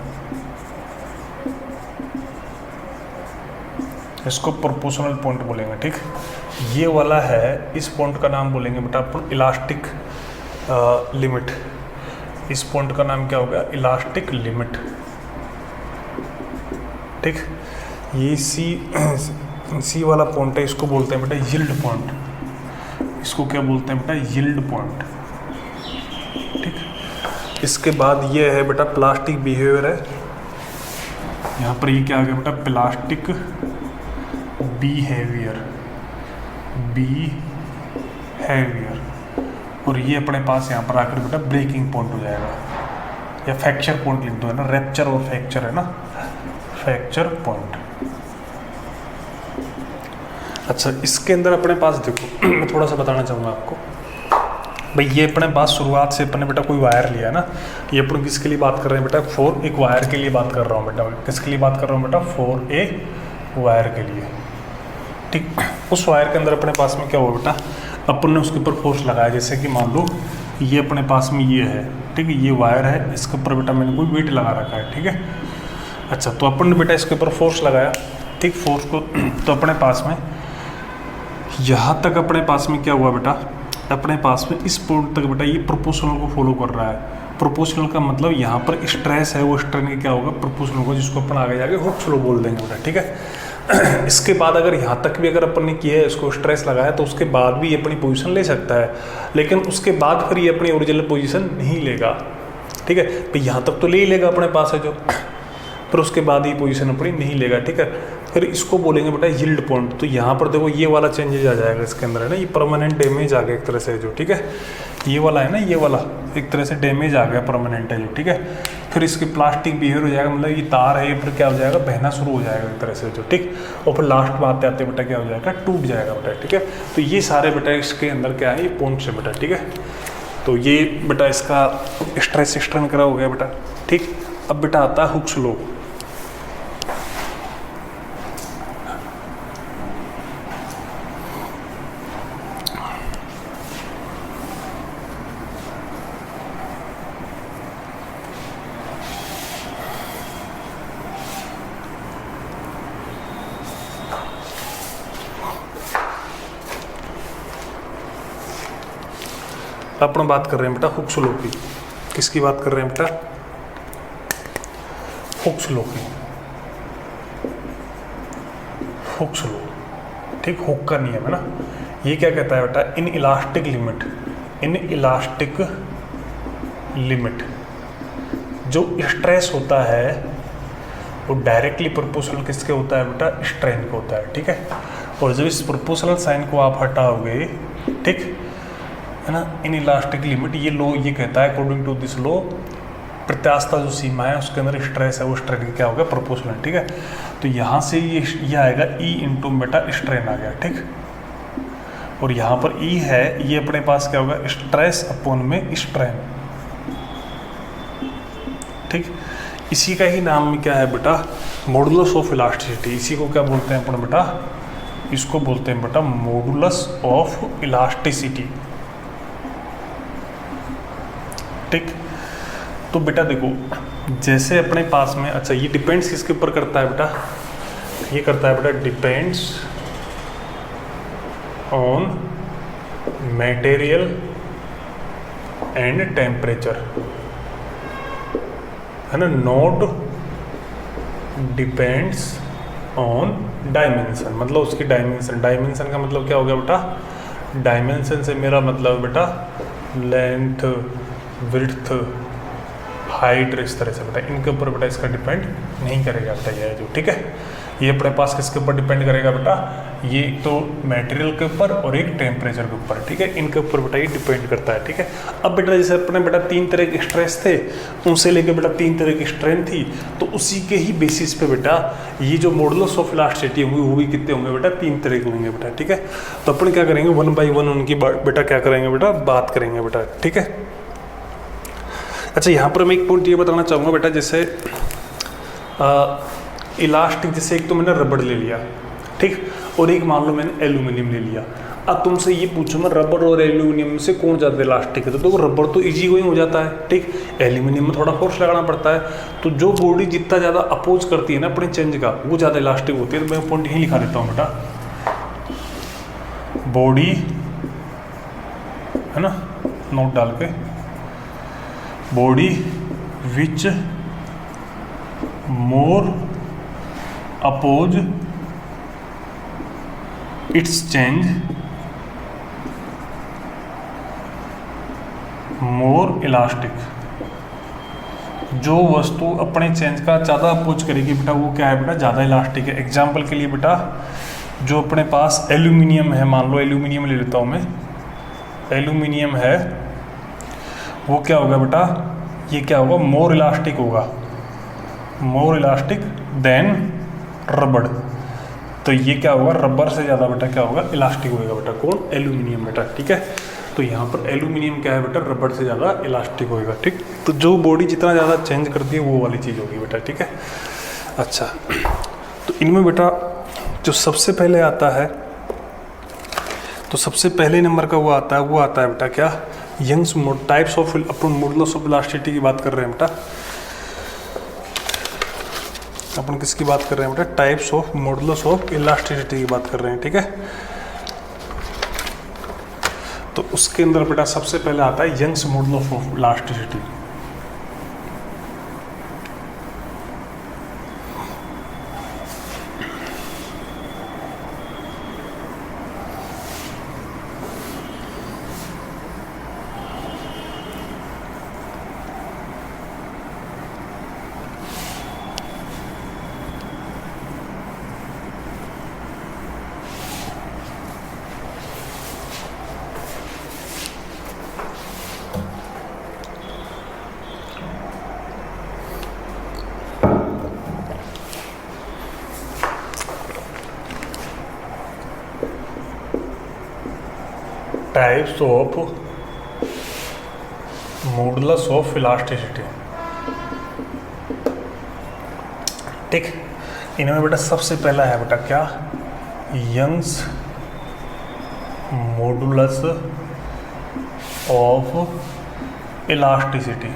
इसको प्रोपोर्शनल पॉइंट बोलेंगे, ठीक। ये वाला है, इस पॉइंट का नाम बोलेंगे बेटा अपन इलास्टिक लिमिट। इस पॉइंट का नाम क्या हो गया, इलास्टिक लिमिट, ठीक। ये सी वाला पॉइंट है, इसको बोलते हैं बेटा यील्ड पॉइंट। इसको क्या बोलते हैं बेटा, यील्ड पॉइंट, ठीक। इसके बाद ये है बेटा प्लास्टिक बिहेवियर है। यहाँ पर ये क्या आ गया बेटा, प्लास्टिक बिहेवियर, और ये अपने पास यहाँ पर आकर बेटा ब्रेकिंग पॉइंट हो जाएगा, या फ्रैक्चर पॉइंट लिख दो, है ना। रैप्चर और फ्रैक्चर है ना, फ्रैक्चर पॉइंट। अच्छा, इसके अंदर अपने पास देखो मैं थोड़ा सा बताना चाहूँगा आपको भाई। ये अपने पास शुरुआत से अपने बेटा कोई वायर लिया है ना, ये अपन किसके लिए बात कर रहे हैं बेटा, 4 वायर के लिए बात कर रहा हूँ बेटा। किसके लिए बात कर रहा हूँ बेटा, 4 वायर के लिए, ठीक। उस वायर के अंदर अपने पास में क्या हुआ बेटा, अपन ने उसके ऊपर फोर्स लगाया। जैसे कि मान लो ये अपने पास में ये है, ठीक है, ये वायर है, इसके ऊपर बेटा मैंने कोई वेट लगा रखा है, ठीक है। अच्छा, तो अपन ने बेटा इसके ऊपर फोर्स लगाया, ठीक। फोर्स को तो अपने पास में यहाँ तक अपने पास में क्या हुआ बेटा, अपने पास में इस पॉइंट तक बेटा ये प्रोपोर्शनल को फॉलो कर रहा है। प्रोपोर्शनल का मतलब यहाँ पर स्ट्रेस है, वो स्ट्रेन के क्या होगा, प्रोपोर्शनल होगा, जिसको अपन आगे जाके हुक फ्लो बोल देंगे बेटा, ठीक है। इसके बाद अगर यहाँ तक भी अगर अपन ने किया है, इसको स्ट्रेस लगाया, तो उसके बाद भी ये अपनी पोजीशन ले सकता है, लेकिन उसके बाद फिर ये अपनी ओरिजिनल पोजीशन नहीं लेगा, ठीक है। तो यहाँ तक तो ले ही लेगा अपने पास है जो, फिर उसके बाद ये पोजीशन अपनी नहीं लेगा, ठीक है। फिर इसको बोलेंगे बेटा यील्ड पॉइंट। तो यहाँ पर देखो ये वाला चेंजेज आ जाएगा इसके अंदर, है ना, ये परमानेंट डैमेज आ गया एक तरह से जो, ठीक है, ये वाला है ना, ये वाला एक तरह से डैमेज आ गया, परमानेंट है जो, ठीक है। फिर इसकी प्लास्टिक बिहेवियर हो जाएगा, मतलब ये तार है, फिर क्या हो जाएगा, बहना शुरू हो जाएगा एक तरह से जो, ठीक। और फिर लास्ट में आते आते बेटा क्या हो जाएगा, टूट जाएगा बेटा, ठीक है। तो ये सारे बेटा इसके अंदर क्या है, ये पॉइंट्स है बेटा, ठीक है। तो ये बेटा इसका स्ट्रेस स्ट्रेन करा हो गया बेटा, ठीक। अब बेटा आता है हुक्स लॉ। अपन बात कर रहे हैं बेटा हुक्स लॉ की। किसकी बात कर रहे हैं बेटा, हुक्स लॉ की, हुक्स लॉ, ठीक। हुक का नियम है ना, ये क्या कहता है बेटा, in elastic limit, in elastic limit जो स्ट्रेस होता है वो डायरेक्टली प्रोपोर्शनल किसके होता है बेटा, स्ट्रेन को होता है, ठीक है। और जब इस प्रोपोर्शनल साइन को आप हटाओगे, ठीक है ना, इन इलास्टिक लिमिट, ये लो ये कहता है अकॉर्डिंग टू दिस लो, प्रत्यास्थता जो सीमा है उसके अंदर स्ट्रेस है वो स्ट्रेन क्या होगा, प्रोपोर्शनल, ठीक है। तो यहाँ से ये आएगा ई इंटू बेटा स्ट्रेन आ गया, ठीक। और यहाँ पर ई है, ये अपने पास क्या होगा, स्ट्रेस अपॉन में स्ट्रेन, ठीक। इसी का ही नाम क्या है बेटा, मॉडुलस ऑफ इलास्टिसिटी। इसी को क्या बोलते हैं अपन बेटा, इसको बोलते हैं बेटा मॉडुलस ऑफ इलास्टिसिटी, ठीक। तो बेटा देखो, जैसे अपने पास में, अच्छा ये डिपेंड्स किसके ऊपर करता है बेटा, ये करता है बेटा depends on material and temperature, है ना, नॉट डिपेंड्स ऑन डायमेंशन, मतलब उसकी डायमेंशन, डायमेंशन का मतलब क्या हो गया बेटा, डायमेंशन से मेरा मतलब बेटा लेंथ, विड्थ, हाइट, इस तरह से बेटा इनके ऊपर बेटा इसका डिपेंड नहीं करेगा बेटा ये जो, ठीक है। ये अपने पास किसके ऊपर डिपेंड करेगा बेटा, ये एक तो मटेरियल के ऊपर और एक टेम्परेचर के ऊपर, ठीक है, इनके ऊपर बेटा ये डिपेंड करता है, ठीक है। अब बेटा जैसे अपने बेटा 3 तरह के स्ट्रेस थे, उनसे लेके बेटा 3 तरह की स्ट्रेन थी, तो उसी के ही बेसिस पे बेटा ये जो मॉडुलस ऑफ इलास्टिसिटी होंगी वो भी कितने होंगे बेटा, 3 तरह के होंगे बेटा, ठीक है। तो अपन क्या करेंगे, 1 बाई 1 उनकी बेटा क्या करेंगे बेटा, बात करेंगे बेटा, ठीक है। अच्छा यहाँ पर मैं एक पॉइंट ये बताना चाहूँगा बेटा, जैसे इलास्टिक, जैसे एक तो मैंने रबड़ ले लिया, ठीक, और एक मान लो मैंने एल्यूमिनियम ले लिया। अब तुमसे ये पूछो मैं रबड़ और एल्यूमिनियम में से कौन ज़्यादा इलास्टिक है, तो देखो रबड़ तो इजी गोइंग हो जाता है, ठीक, एल्यूमिनियम में थोड़ा फोर्स लगाना पड़ता है। तो जो बॉडी जितना ज़्यादा अपोज करती है ना अपने चेंज का, वो ज़्यादा इलास्टिक होती है। तो मैं पॉइंट यही लिखा देता हूँ बेटा, बॉडी, है ना, नोट डाल के, body which more oppose its change more elastic, जो वस्तु अपने चेंज का ज़्यादा अपोज करेगी बेटा वो क्या है बेटा, ज़्यादा इलास्टिक है। एग्जाम्पल के लिए बेटा जो अपने पास एल्यूमिनियम है, मान लो एल्यूमिनियम ले लेता हूँ मैं, एल्यूमिनियम है, वो क्या होगा बेटा, ये क्या होगा, मोर इलास्टिक होगा, मोर इलास्टिक देन रबड़। तो ये क्या होगा, रबर से ज़्यादा बेटा क्या होगा, इलास्टिक होगा बेटा, कौन, एल्यूमिनियम बेटा, ठीक है। तो यहाँ पर एल्यूमिनियम क्या है बेटा, रबड़ से ज़्यादा इलास्टिक होगा, ठीक। तो जो बॉडी जितना ज़्यादा चेंज करती है वो वाली चीज़ होगी बेटा, ठीक है। अच्छा, तो इनमें बेटा जो सबसे पहले आता है, तो सबसे पहले नंबर का वो आता है बेटा क्या, यंग्स टाइप्स ऑफ, अपन मॉडुलस ऑफ इलास्टिसिटी की बात कर रहे हैं बेटा, अपन किसकी बात कर रहे हैं बेटा, types of modulus of elasticity की बात कर रहे हैं, ठीक है। तो उसके अंदर बेटा सबसे पहले आता है Young's modulus of elasticity. Types of modulus of elasticity. ठीक, इनमें बेटा सबसे पहला है बेटा क्या, यंग्स मॉडुलस ऑफ इलास्टिसिटी।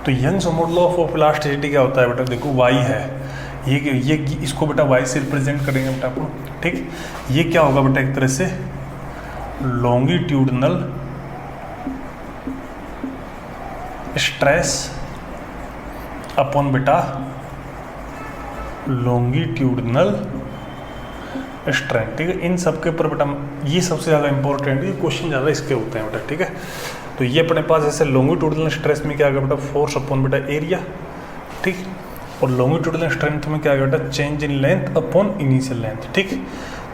तो यंग्स मॉडुलस ऑफ इलास्टिसिटी क्या होता है बेटा, देखो वाई है, ये इसको बेटा वाई से रिप्रेजेंट करेंगे बेटा आपको। ठीक, ये क्या होगा बेटा, एक तरह से लॉन्गिट्यूडनल स्ट्रेस अपॉन बेटा लॉन्गिट्यूडनल स्ट्रेंथ। ठीक है, इन सब के ऊपर बेटा ये सबसे ज़्यादा इंपॉर्टेंट है, क्वेश्चन ज़्यादा इसके होते हैं बेटा। ठीक है, तो ये अपने पास ऐसे लॉन्गिट्यूडनल स्ट्रेस में क्या आ गया बेटा, फोर्स अपॉन बेटा एरिया। ठीक, और लॉन्गिट्यूडनल स्ट्रेंथ में क्या आ गया बेटा, change in length upon initial length. ठीक,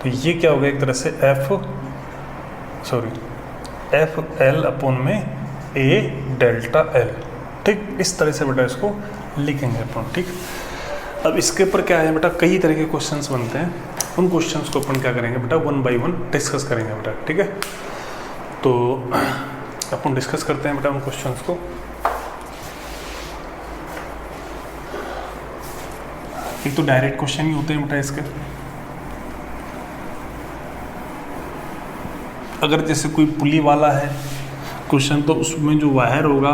तो ये क्या हो गया, एक तरह से एफ एल अपॉन में ए डेल्टा एल। ठीक, इस तरह से बेटा इसको लिखेंगे अपन। ठीक, अब इसके ऊपर क्या है बेटा, कई तरह के क्वेश्चंस बनते हैं, उन क्वेश्चंस को अपन क्या करेंगे बेटा, वन बाय वन डिस्कस करेंगे बेटा। ठीक है, तो अपन डिस्कस करते हैं बेटा उन क्वेश्चंस को। एक तो डायरेक्ट क्वेश्चन ही होते हैं बेटा इसके। अगर जैसे कोई पुली वाला है क्वेश्चन, तो उसमें जो वायर होगा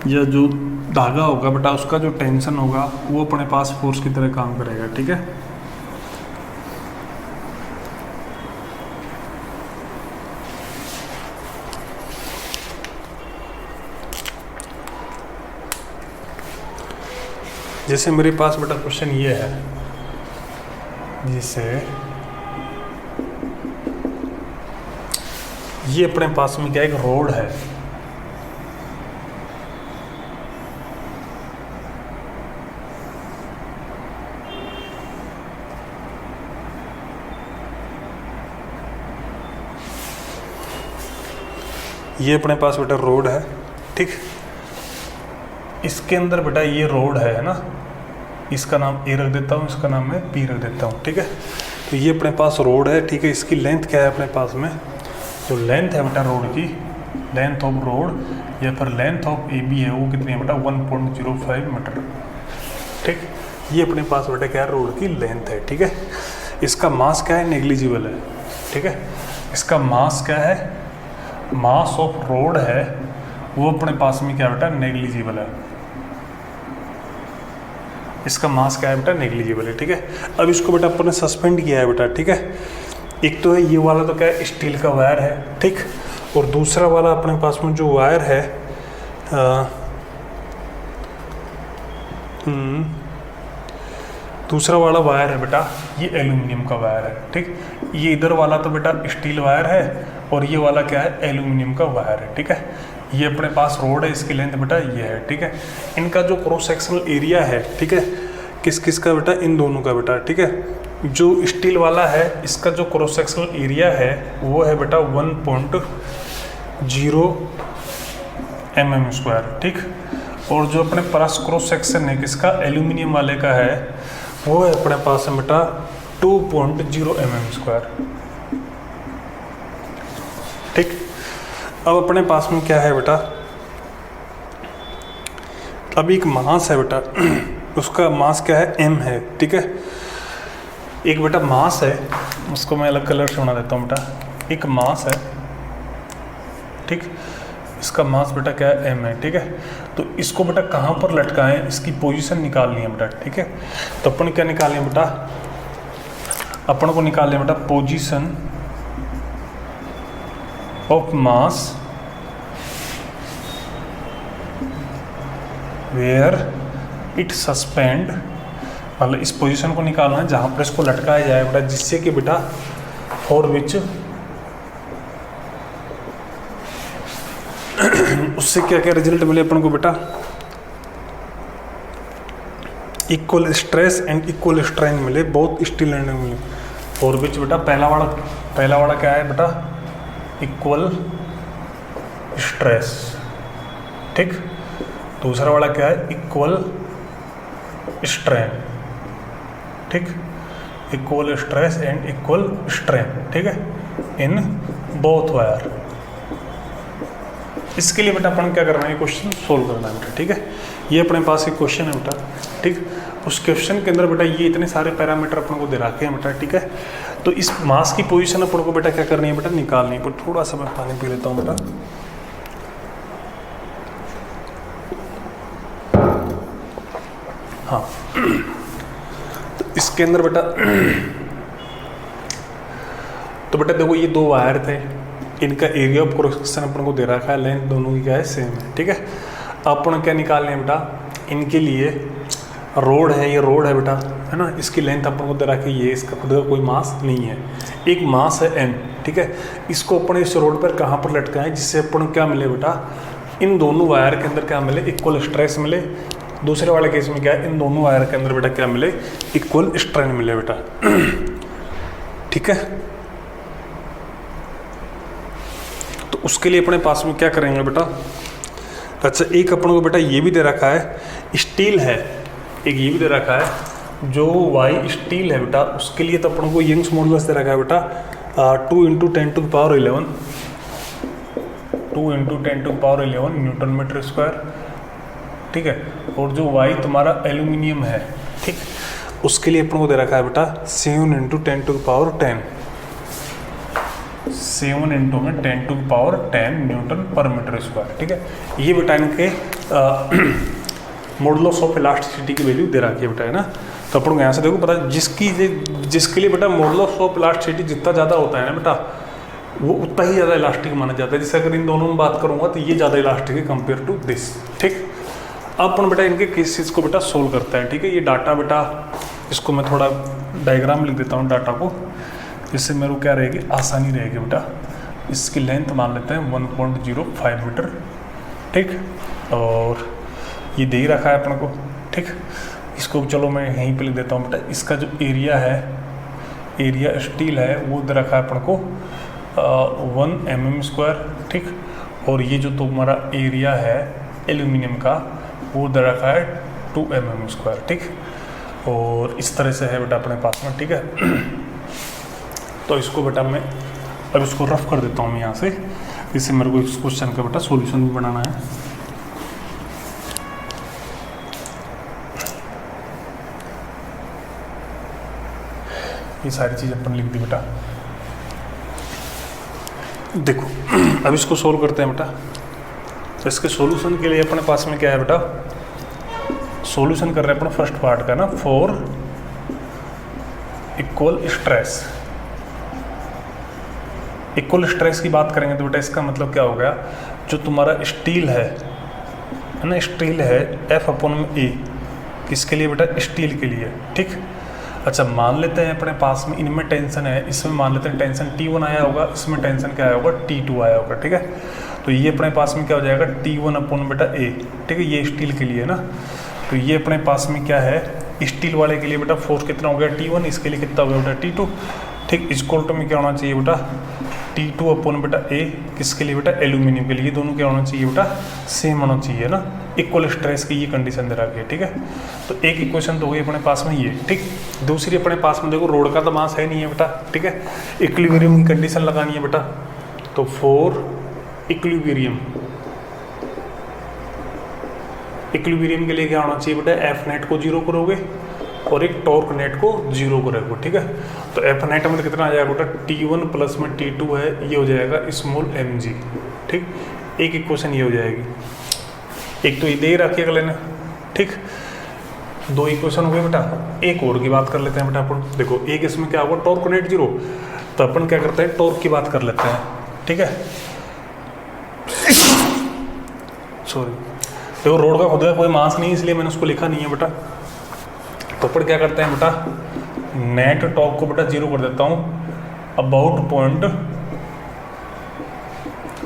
या जो धागा होगा बेटा, उसका जो टेंशन होगा वो अपने पास फोर्स की तरह काम करेगा। ठीक है, जैसे मेरे पास बेटा क्वेश्चन ये है, जिसे ये अपने पास में क्या एक रोड है, ये अपने पास बेटा रोड है। ठीक, इसके अंदर बेटा ये रोड है ना, इसका नाम ए रख देता हूँ, इसका नाम मैं पी रख देता हूँ। ठीक है, तो ये अपने पास रोड है। ठीक है, इसकी लेंथ क्या है अपने पास में, जो लेंथ है बेटा रोड की, लेंथ ऑफ रोड या फिर लेंथ ऑफ ए बी है, वो कितनी है बेटा, 1.05 मीटर। ठीक, ये अपने पास बेटा क्या है, रोड की लेंथ है। ठीक है, इसका मास क्या है, नेग्लिजिबल है। ठीक है, इसका मास क्या है, मास ऑफ रोड है, वो अपने पास में क्या बेटा, नेग्लिजिबल है। इसका मास क्या है बेटा, नेग्लिजिबल है। ठीक है, अब इसको बेटा अपन ने सस्पेंड किया है बेटा। ठीक है, एक तो है ये वाला, तो क्या है, स्टील का वायर है। ठीक, और दूसरा वाला अपने पास में जो वायर है, दूसरा वाला वायर है बेटा, ये एल्यूमिनियम का वायर है। ठीक, ये इधर वाला तो बेटा स्टील वायर है, और ये वाला क्या है, एल्यूमिनियम का वायर है। ठीक है, ये अपने पास रोड है, इसकी लेंथ बेटा ये है। ठीक है, इनका जो क्रॉस सेक्शनल एरिया है, ठीक है, किस किस का बेटा, इन दोनों का बेटा। ठीक है, जो स्टील वाला है इसका जो क्रॉस सेक्शनल एरिया है वो है बेटा 1.0 mm²। ठीक, और जो अपने पास क्रॉस सेक्शन है किसका, एल्यूमिनियम वाले का है, वो है अपने पास है बेटा 2.0 mm²। ठीक, अब अपने पास में क्या है बेटा, अब एक मास है बेटा, उसका मास क्या है, m है। ठीक है, एक बेटा मास है, उसको मैं अलग कलर से बना देता हूँ बेटा, एक मास है। ठीक, इसका मास बेटा क्या है, m है। ठीक है, तो इसको बेटा कहाँ पर लटकाएं, इसकी पोजीशन निकालनी है बेटा। ठीक है, तो अपन क्या निकालें बेटा, अपन को निकालें बेटा position of mass where it suspend, मतलब इस पोजीशन को निकालना है जहाँ पर इसको लटकाया जाए बेटा, जिससे कि बेटा फॉर विच उससे क्या क्या रिजल्ट मिले अपन को बेटा, equal stress and equal strain मिले, बहुत स्टील एंड मिले। फॉर विच बेटा पहला वाला क्या है बेटा, इक्वल स्ट्रेस। ठीक, दूसरा वाला क्या है, इक्वल स्ट्रेन। ठीक, equal stress and equal strain. ठीक है, इन बोथ वायर। इसके लिए बेटा अपन क्या करना है, क्वेश्चन सोल्व करना है बेटा, ठीक है। ये अपने पास एक क्वेश्चन है बेटा, ठीक। उस क्वेश्चन के अंदर बेटा ये इतने सारे पैरामीटर अपन को दे रखे हैं बेटा, ठीक है। तो इस मास की पोजीशन अपन को बेटा क्या करनी है बेटा, निकालनी है। पर थोड़ा सा मैं पानी पी लेता हूँ बेटा। हाँ, तो इसके अंदर बेटा तो बेटा देखो ये दो वायर थे, इनका एरिया ऑफ क्रॉस सेक्शन अपन को दे रखा है, लेंथ दोनों की क्या है, सेम है, ठीक है। अपन क्या निकालने हैं बेटा, इनके लिए रोड है, ये रोड है बेटा, है ना। इसकी लेंथ अपन को दे रखी है, ये इसका खुद का कोई मास नहीं है, एक मास है n, ठीक है। इसको अपन इस रोड पर कहाँ पर लटकाएं जिससे अपन क्या मिले बेटा, इन दोनों वायर के अंदर क्या मिले, इक्वल स्ट्रेस मिले। दूसरे वाले केस में क्या है, इन दोनों वायर के अंदर बेटा क्या मिले, इक्वल स्ट्रेन मिले बेटा, ठीक है। तो उसके लिए अपने पास में क्या करेंगे बेटा, अच्छा एक अपन को बेटा ये भी दे रखा है, स्टील है, एक ये भी दे रखा है जो वाई स्टील है बेटा, उसके लिए तो अपन को यंग्स मॉडुलस दे रखा है बेटा 2 × 10⁻11 2 × 10⁻11 न्यूटन मीटर स्क्वायर, ठीक है। और जो वाई तुम्हारा एल्यूमिनियम है, ठीक, उसके लिए अपन को दे रखा है बेटा 7 × 10⁻10 7 इंटू में 10⁻10 न्यूटन पर मीटर स्क्वायर, ठीक है। ये बेटा इनके मॉडुलस ऑफ इलास्टिसिटी की वैल्यू दे रखी है बेटा, है ना। तो अपन को यहाँ से देखो पता जिसके लिए बेटा मॉडुलस ऑफ इलास्टिसिटी जितना ज़्यादा होता है ना बेटा, वो उतना ही ज़्यादा इलास्टिक माना जाता है। जैसे अगर इन दोनों में बात करूँगा तो ये ज़्यादा इलास्टिक है कंपेयर टू दिस, ठीक। अब अपन बेटा इनके केसेस को बेटा सोल्व करता है, ठीक है। ये डाटा बेटा, इसको मैं थोड़ा डायग्राम लिख देता हूँ डाटा को, जिससे मेरे को क्या रहेगी, आसानी रहेगी बेटा। इसकी लेंथ मान लेते हैं 1.05 मीटर, ठीक। और ये दे ही रखा है अपन को, ठीक। इसको चलो मैं यहीं पे लिख देता हूँ बेटा। इसका जो एरिया है, एरिया स्टील है, वो दे रखा है अपन को 1 mm², ठीक। और ये जो तुम्हारा एरिया है एल्यूमिनियम का, वो दे रखा है 2 mm², ठीक। और इस तरह से है बेटा अपने पास में, ठीक है। तो इसको बेटा मैं अब इसको रफ कर देता हूँ मैं यहाँ से, जिससे मेरे को इस क्वेश्चन का बेटा सॉल्यूशन भी बनाना है। ये सारी चीज़ अपन लिख दी बेटा। देखो अब इसको सोल्व करते हैं बेटा। तो इसके सॉल्यूशन के लिए अपने पास में क्या है बेटा, सॉल्यूशन कर रहे हैं अपन फर्स्ट पार्ट का ना, for equal stress. Equal stress की बात करेंगे तो बेटा इसका मतलब क्या हो गया, जो तुम्हारा स्टील है ना, स्टील है F/A, किसके लिए बेटा, स्टील के लिए, ठीक। अच्छा मान लेते हैं अपने पास में इनमें टेंशन है, इसमें मान लेते हैं टेंशन T1 आया होगा, इसमें टेंशन क्या आया होगा, T2 आया होगा, ठीक है। तो ये अपने पास में क्या हो जाएगा, T1/A, ठीक है। ये स्टील के लिए ना, तो ये अपने पास में क्या है, स्टील वाले के लिए बेटा फोर्स कितना हो गया, T1, इसके लिए कितना हो गया बेटा, T2, ठीक। इक्वल टू में क्या होना चाहिए बेटा, T2/A, किसके लिए बेटा, एल्यूमिनियम के लिए। दोनों क्या होना चाहिए बेटा, सेम होना चाहिए ना, इक्वल स्ट्रेस की ये कंडीशन दे रखी है, ठीक है। तो एक इक्वेशन तो हो गई अपने पास में ये, ठीक। दूसरी अपने पास में देखो, रोड का तो मास है नहीं है बेटा, ठीक है। इक्विलिब्रियम की कंडीशन लगानी है बेटा, तो फॉर इक्विलिब्रियम, इक्विलिब्रियम के लिए क्या होना चाहिए बेटा, F नेट को 0 करोगे और एक टॉर्क नेट को 0 करोगे, ठीक है। तो F नेट में कितना आ जाएगा बेटा, T1 प्लस में T2 है, ये हो जाएगा स्मॉल mg, ठीक। एक इक्वेशन ये हो जाएगी, एक तो ये दे रखी है अगले ने, ठीक। दो इक्वेशन हो गए बेटा। एक और की बात कर लेते हैं बेटा अपन। देखो एक इसमें क्या होगा, टॉर्क नेट 0, तो अपन क्या करते हैं, टॉर्क की बात कर लेते हैं, ठीक है। सॉरी, देखो रोड का खुद का कोई मास नहीं है, इसलिए मैंने उसको लिखा नहीं है बेटा। तो अपन क्या करते हैं बेटा, नेट टॉर्क को बेटा 0 कर देता हूँ, अबाउट पॉइंट,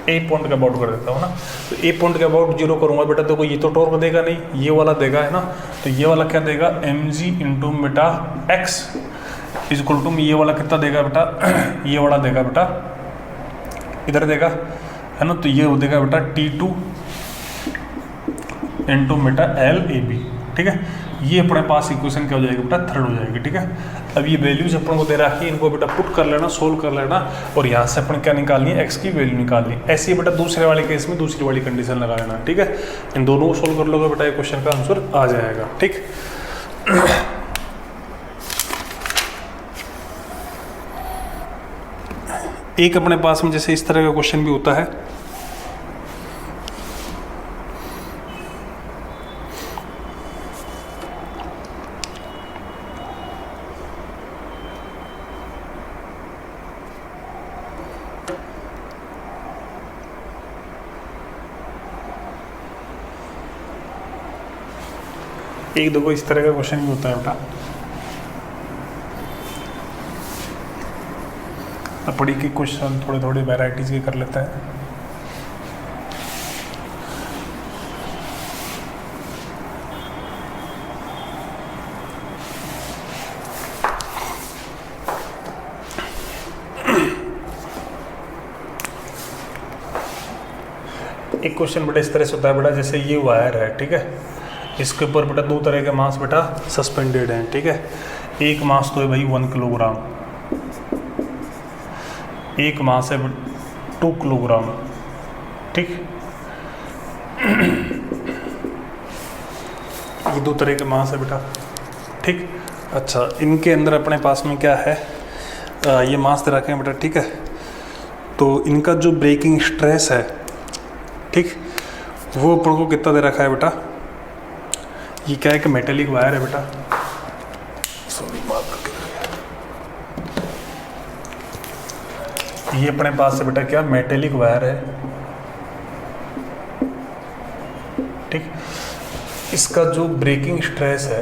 ए पॉइंट के अबाउट कर देता हूँ ना। तो ए पॉइंट के अबाउट 0 करूँगा बेटा, तो ये तो टॉर्क देगा नहीं, ये वाला देगा, है ना। तो ये वाला क्या देगा, mg इंटू बेटा x इक्वल टू, ये वाला कितना देगा बेटा, ये वाला देगा बेटा, इधर देगा, है ना। तो ये हो देगा बेटा T2 इंटू बेटा LAB, ठीक है। ये अपने पास इक्वेशन क्या हो जाएगी बेटा, थर्ड हो जाएगी, ठीक है। अब ये वैल्यूज अपन को दे रखी है, इनको बेटा पुट कर लेना, सोल्व कर लेना, और यहाँ से अपन क्या निकालनी है, एक्स की वैल्यू निकालनी है। ऐसे ही बेटा दूसरे वाले केस में दूसरी वाली कंडीशन लगा लेना, ठीक है। इन दोनों को सोल्व कर लोगे बेटा ये क्वेश्चन का आंसर आ जाएगा, ठीक। एक अपने पास में जैसे इस तरह का क्वेश्चन भी होता है, एक देखो इस तरह का क्वेश्चन भी होता है बेटा। अब पढ़ी के क्वेश्चन थोड़े थोड़े वैरायटीज के कर लेते हैं। एक क्वेश्चन बेटा इस तरह से होता है बेटा, जैसे ये वायर है, ठीक है, इसके ऊपर बेटा दो तरह के मास बेटा सस्पेंडेड हैं, ठीक है। एक मास तो है भाई 1 किलोग्राम, एक मास है 2 किलोग्राम, ठीक। ये दो तरह के मास है बेटा, ठीक। अच्छा, इनके अंदर अपने पास में क्या है, ये मास दे रखे हैं बेटा, ठीक है। तो इनका जो ब्रेकिंग स्ट्रेस है, ठीक, वो अपन को कितना दे रखा है बेटा। ये क्या है कि मेटेलिक वायर है बेटा, सॉरी माफ करके, ये अपने पास है बेटा क्या, मेटेलिक वायर है, ठीक। इसका जो ब्रेकिंग स्ट्रेस है,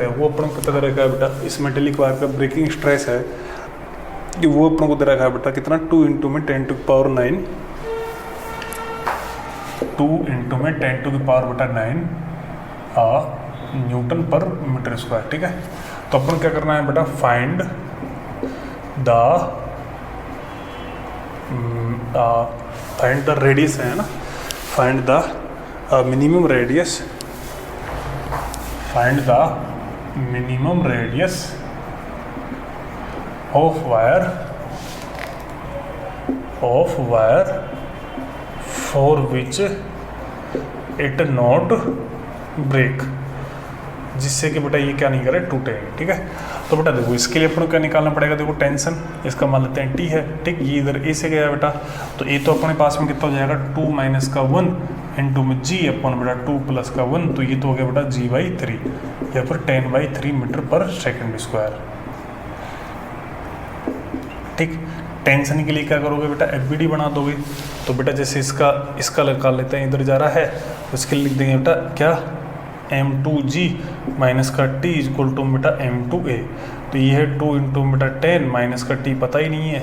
वो अपन को कितना दे रखा है बेटा, इस मेटेलिक वायर का ब्रेकिंग स्ट्रेस है कि वो अपन को दे रखा है बेटा कितना, 2 इंटू में 10 टू पावर 9, 2 इंटू में 10 टू की पावर बटा 9 न्यूटन पर मीटर स्क्वायर, ठीक है। तो अपन क्या करना है बेटा, फाइंड द रेडियस है ना, find the minimum radius, of wire for which it not break, जिससे कि बेटा ये क्या नहीं करे, टूटे, ठीक है। तो बेटा देखो इसके लिए अपन को क्या निकालना पड़ेगा, देखो टेंशन, इसका मान लेते हैं टी है, ठीक। ये इधर ए से गया बेटा, तो ए तो अपने पास में कितना हो जाएगा, 2 माइनस का 1 इंटू में जी अपन बेटा 2 प्लस का 1, तो ये तो हो गया बेटा g/3 या फिर 10/3 मीटर पर सेकेंड स्क्वायर, ठीक। टेंशन के लिए क्या करोगे बेटा, एफबीडी बना दोगे। तो बेटा जैसे इसका निकाल लेते हैं, इधर जा रहा है, तो इसके लिए लिख देंगे बेटा क्या, m2g माइनस का t इक्वल टू बेटा m2a। तो ये है 2 इंटू बेटा 10 माइनस का t पता ही नहीं है,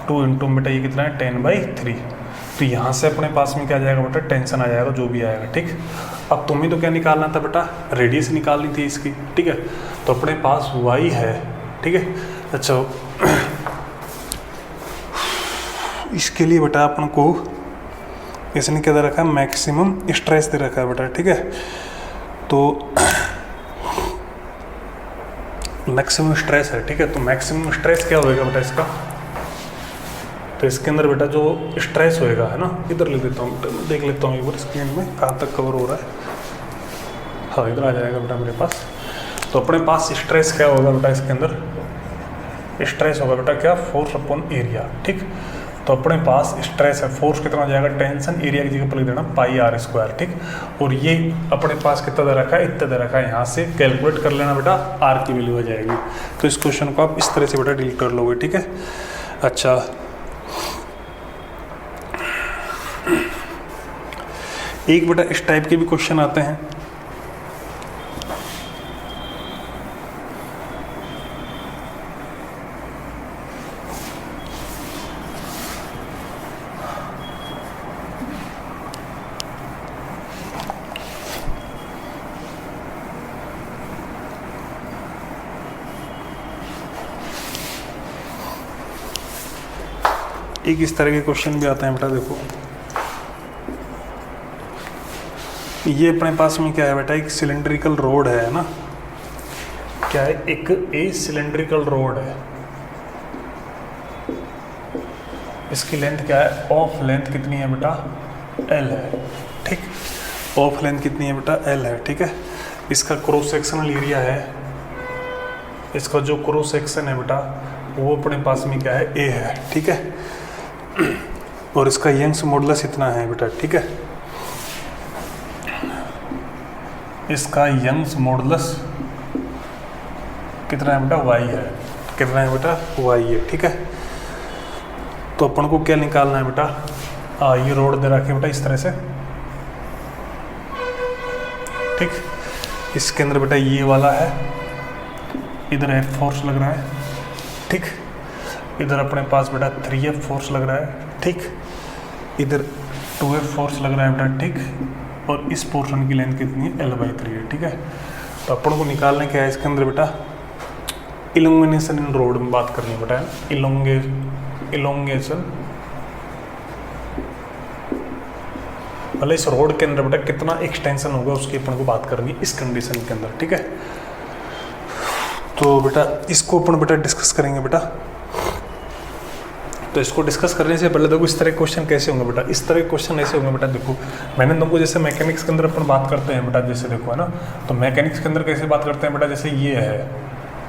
2 इंटू बेटा ये कितना है 10/3। तो यहाँ से अपने पास में क्या आ जाएगा बेटा, टेंशन आ जाएगा, जो भी आएगा, ठीक। अब तुम्हें तो क्या निकालना था बेटा, रेडियस निकालनी थी इसकी, ठीक है। तो अपने पास y है, ठीक है। अच्छा, इसके लिए बेटा अपन को इसने क्या दे रखा है, मैक्सिमम स्ट्रेस दे रखा है बेटा, ठीक है। तो मैक्सिमम स्ट्रेस है, ठीक है। तो मैक्सिमम स्ट्रेस क्या होएगा बेटा इसका, तो इसके अंदर बेटा जो स्ट्रेस होएगा है ना, इधर लिख देता हूँ, देख लेता हूँ एक बार स्क्रीन में कहाँ तक कवर हो रहा है। हाँ, इधर आ जाएगा बेटा मेरे पास। तो अपने पास स्ट्रेस क्या होगा बेटा, इसके अंदर स्ट्रेस होगा बेटा क्या, फोर्स अपॉन एरिया, ठीक। तो अपने पास स्ट्रेस है, फोर्स कितना हो जाएगा, टेंशन, एरिया की जगह पर लिख देना πr², ठीक। और ये अपने पास कितना दे रखा है, इतना दे रखा है, यहाँ से कैलकुलेट कर लेना बेटा, आर की वैल्यू हो जाएगी। तो इस क्वेश्चन को आप इस तरह से बेटा डील कर लोगे, ठीक है। अच्छा, एक बेटा इस टाइप के भी क्वेश्चन आते हैं, एक इस तरह के क्वेश्चन भी आते हैं बेटा। देखो ये अपने पास में क्या है बेटा, एक सिलेंड्रिकल रोड है ना, क्या है, एक ए सिलेंड्रिकल रोड है, इसकी लेंथ क्या है, ऑफ लेंथ कितनी है बेटा, एल है, ठीक, ऑफ लेंथ कितनी है बेटा, एल है, ठीक है। इसका क्रॉस सेक्शनल एरिया है, इसका जो क्रॉस सेक्शन है बेटा वो अपने पास में क्या है, ए है, ठीक है। और इसका यंग्स मॉडुलस इतना है बेटा, ठीक है, इसका यंग्स मॉडुलस कितना है बेटा, वाई है, कितना है बेटा, वाई है, ठीक है। तो अपन को क्या निकालना है बेटा, ये रोड दे रखी है बेटा इस तरह से, ठीक, इसके अंदर बेटा ये वाला है, इधर F फोर्स लग रहा है, ठीक, इधर अपने पास बेटा 3F फोर्स लग रहा है, ठीक, इधर 2F फोर्स लग रहा है बेटा, ठीक, और इस पोर्शन की लेंथ कितनी है, L/3 है, ठीक है। तो अपन को निकालने क्या है इसके अंदर बेटा, इलोंगेशन इन रोड में बात करनी है बेटा, इलोंगेशन मतलब इस रोड के अंदर बेटा कितना एक्सटेंशन होगा उसकी अपन को बात करनी इस कंडीशन के अंदर, ठीक है। तो बेटा इसको अपन बेटा डिस्कस करेंगे बेटा। तो इसको डिस्कस करने से पहले देखो इस तरह के क्वेश्चन कैसे होंगे बेटा, इस तरह के क्वेश्चन ऐसे होंगे बेटा, देखो मैंने तुमको जैसे मैकेनिक्स के अंदर अपन बात करते हैं बेटा, जैसे देखो है ना, तो मैकेनिक्स के अंदर कैसे बात करते हैं बेटा, जैसे ये है,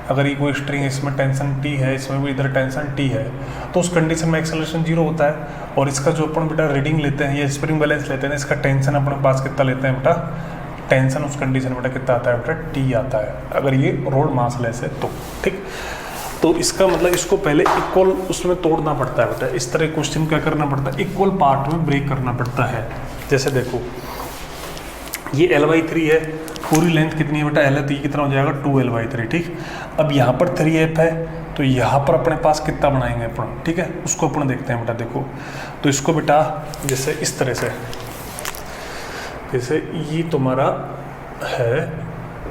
अगर ये कोई स्ट्रिंग, इसमें टेंशन T है, इसमें भी इधर टेंशन T है, तो उस कंडीशन में एक्सेलरेशन 0 होता है। और इसका जो अपन बेटा रीडिंग लेते हैं, ये स्प्रिंग बैलेंस लेते हैं, इसका टेंशन अपने पास कितना लेते हैं बेटा, टेंशन उस कंडीशन में बेटा कितना आता है बेटा, T आता है, अगर ये रोड मासलेस है तो, ठीक। तो इसका मतलब इसको पहले इक्वल उसमें तोड़ना पड़ता है बेटा, इस तरह क्वेश्चन क्या करना पड़ता है, इक्वल पार्ट में ब्रेक करना पड़ता है। जैसे देखो ये L/3 है, पूरी लेंथ कितनी है बेटा, L है, तो ये कितना हो जाएगा 2L/3, ठीक। अब यहाँ पर 3F है, तो यहाँ पर अपने पास कितना बनाएंगे अपन, ठीक है, उसको अपन देखते हैं बेटा। देखो तो इसको बेटा जैसे इस तरह से, जैसे ये तुम्हारा है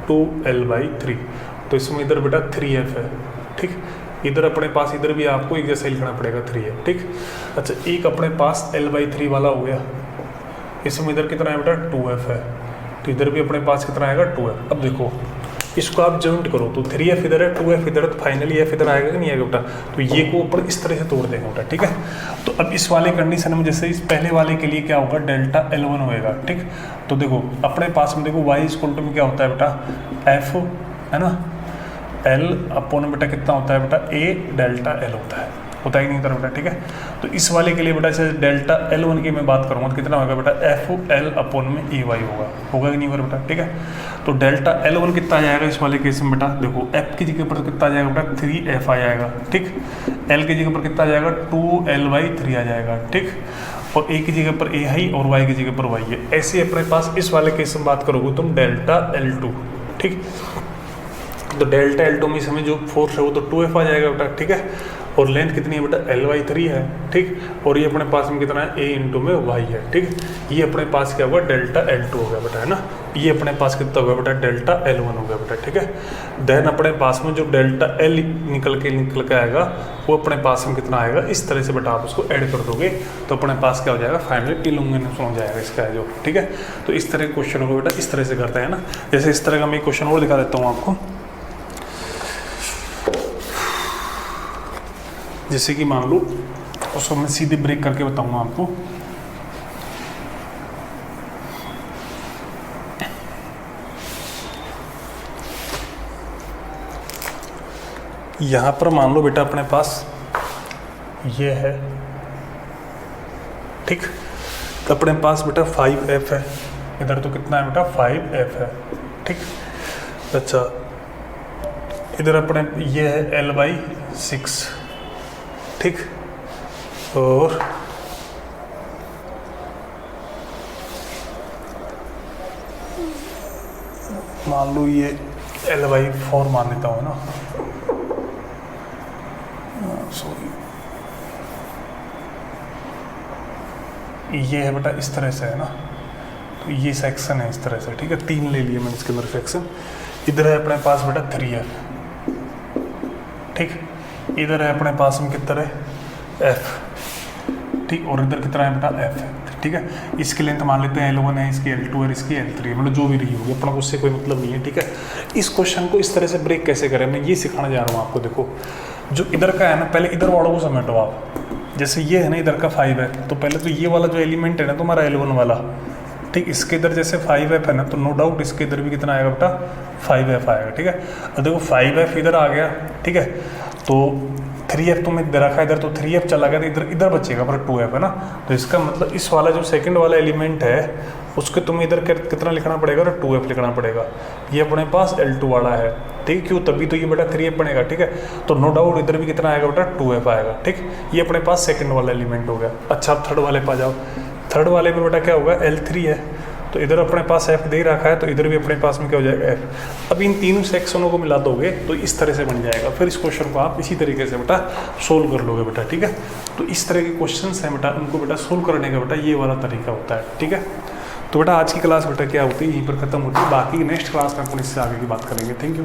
2L/3, तो इसमें इधर बेटा 3F है, ठीक, इधर अपने पास इधर भी आपको एक जैसे लिखना पड़ेगा 3F, ठीक। अच्छा एक अपने पास L/3 वाला हो गया, इसमें इधर कितना है बेटा 2F है, तो इधर भी अपने पास कितना आएगा 2F। अब देखो इसको आप जॉइंट करो, तो 3F इधर है, 2F इधर है, तो फाइनली F इधर आएगा कि नहीं आएगा बेटा, तो ये को ऊपर इस तरह से तोड़ देंगे बेटा, ठीक है। तो अब इस वाले कंडीशन में जैसे इस पहले वाले के लिए क्या होगा, डेल्टा L1 होएगा, ठीक। तो देखो अपने पास में देखो y इक्वल में क्या होता है बेटा, F है ना, L अपॉन बेटा कितना होता है बेटा, A डेल्टा L होता है कि नहीं बेटा, ठीक है। तो इस वाले के लिए बेटा जैसे डेल्टा L1 की मैं बात करूँगा तो कितना होगा बेटा, FL अपॉन में AY होगा कि नहीं होगा बेटा, ठीक है। तो डेल्टा L1 कितना आ जाएगा इस वाले केस में बेटा, देखो F की जगह पर कितना आ जाएगा बेटा, 3F आ जाएगा, ठीक। L की जगह पर कितना आ जाएगा, 2L/3 आ जाएगा, ठीक। और A की जगह पर A है और Y की जगह पर Y है। ऐसे अपने पास इस वाले केस में बात करोगे तुम डेल्टा L2, ठीक। तो डेल्टा L2 में इसमें जो फोर्स है वो तो 2F आ जाएगा बेटा, ठीक है। और लेंथ कितनी है बेटा, L/3 है, ठीक। और ये अपने पास में कितना है, A इंटू में Y है, ठीक। ये अपने पास क्या होगा, डेल्टा L2 हो गया बेटा, है ना। ये अपने पास कितना होगा बेटा, डेल्टा L1 हो गया बेटा, ठीक है। देन अपने पास में जो डेल्टा L निकल के आएगा वो अपने पास में कितना आएगा, इस तरह से बेटा आप उसको ऐड कर दोगे तो अपने पास क्या हो जाएगा, फाइनल इलोंगेशन हो जाएगा इसका जो, ठीक है। तो इस तरह के क्वेश्चन को बेटा इस तरह से करते हैं ना। जैसे इस तरह का मैं क्वेश्चन और दिखा देता हूँ आपको, जैसे कि मान लो उसको मैं सीधे ब्रेक करके बताऊंगा आपको। यहाँ पर मान लो बेटा अपने पास ये है, ठीक। तो अपने पास बेटा 5F है, इधर तो कितना है बेटा 5F है, ठीक। अच्छा इधर अपने ये है L/6, ठीक। और मान लो ये L/4 मान लेता हूँ ना, सॉरी ये है बेटा इस तरह से है ना, तो ये सेक्शन है इस तरह से, ठीक है। 3 ले लिए मैंने इसके अंदर सेक्शन। इधर है अपने पास बेटा 3F, ठीक। इधर है अपने पास में कितना है F, ठीक। और इधर कितना है बेटा F है, ठीक है। इसकी लेंथ मान लेते हैं L1 है, इसकी L2 है, इसकी L3 है, मतलब जो भी रही होगी, अपना उससे कोई मतलब नहीं है, ठीक है। इस क्वेश्चन को इस तरह से ब्रेक कैसे करें, मैं ये सिखाने जा रहा हूँ आपको। देखो जो इधर का है ना, पहले इधर वालों को समेटो आप। जैसे ये है ना, इधर का 5 है, तो पहले तो ये वाला जो एलिमेंट है ना तुम्हारा L1 वाला, ठीक, इसके इधर जैसे 5F है ना, तो नो डाउट इसके इधर भी कितना आएगा बेटा, 5F आएगा, ठीक है। अब देखो 5F इधर आ गया, ठीक है, तो 3F तुम्हें इधर रखा है इधर, तो 3F चला गया, तो इधर इधर बचेगा पर 2F है ना। तो इसका मतलब इस वाला जो सेकंड वाला एलिमेंट है उसके तुम्हें इधर कितना लिखना पड़ेगा, 2F लिखना पड़ेगा। ये अपने पास L2 वाला है, ठीक, क्यों, तभी तो ये बेटा 3F बनेगा, ठीक है। तो नो डाउट इधर भी कितना आएगा बेटा, 2F आएगा, ठीक। ये अपने पास सेकंड वाला एलिमेंट हो गया। अच्छा अब थर्ड वाले पे आ जाओ। थर्ड वाले में बेटा क्या होगा, L3 है, तो इधर अपने पास F दे रखा है, तो इधर भी अपने पास में क्या हो जाएगा, F। अब इन तीनों सेक्शनों को मिला दोगे तो इस तरह से बन जाएगा। फिर इस क्वेश्चन को आप इसी तरीके से बेटा सोल्व कर लोगे बेटा, ठीक है। तो इस तरह के क्वेश्चंस हैं बेटा, उनको बेटा सोल्व करने का बेटा ये वाला तरीका होता है, ठीक है। तो बेटा आज की क्लास बेटा क्या होती है, यहीं पर खत्म होती है। बाकी नेक्स्ट क्लास में अपन इससे आगे की बात करेंगे। Thank you.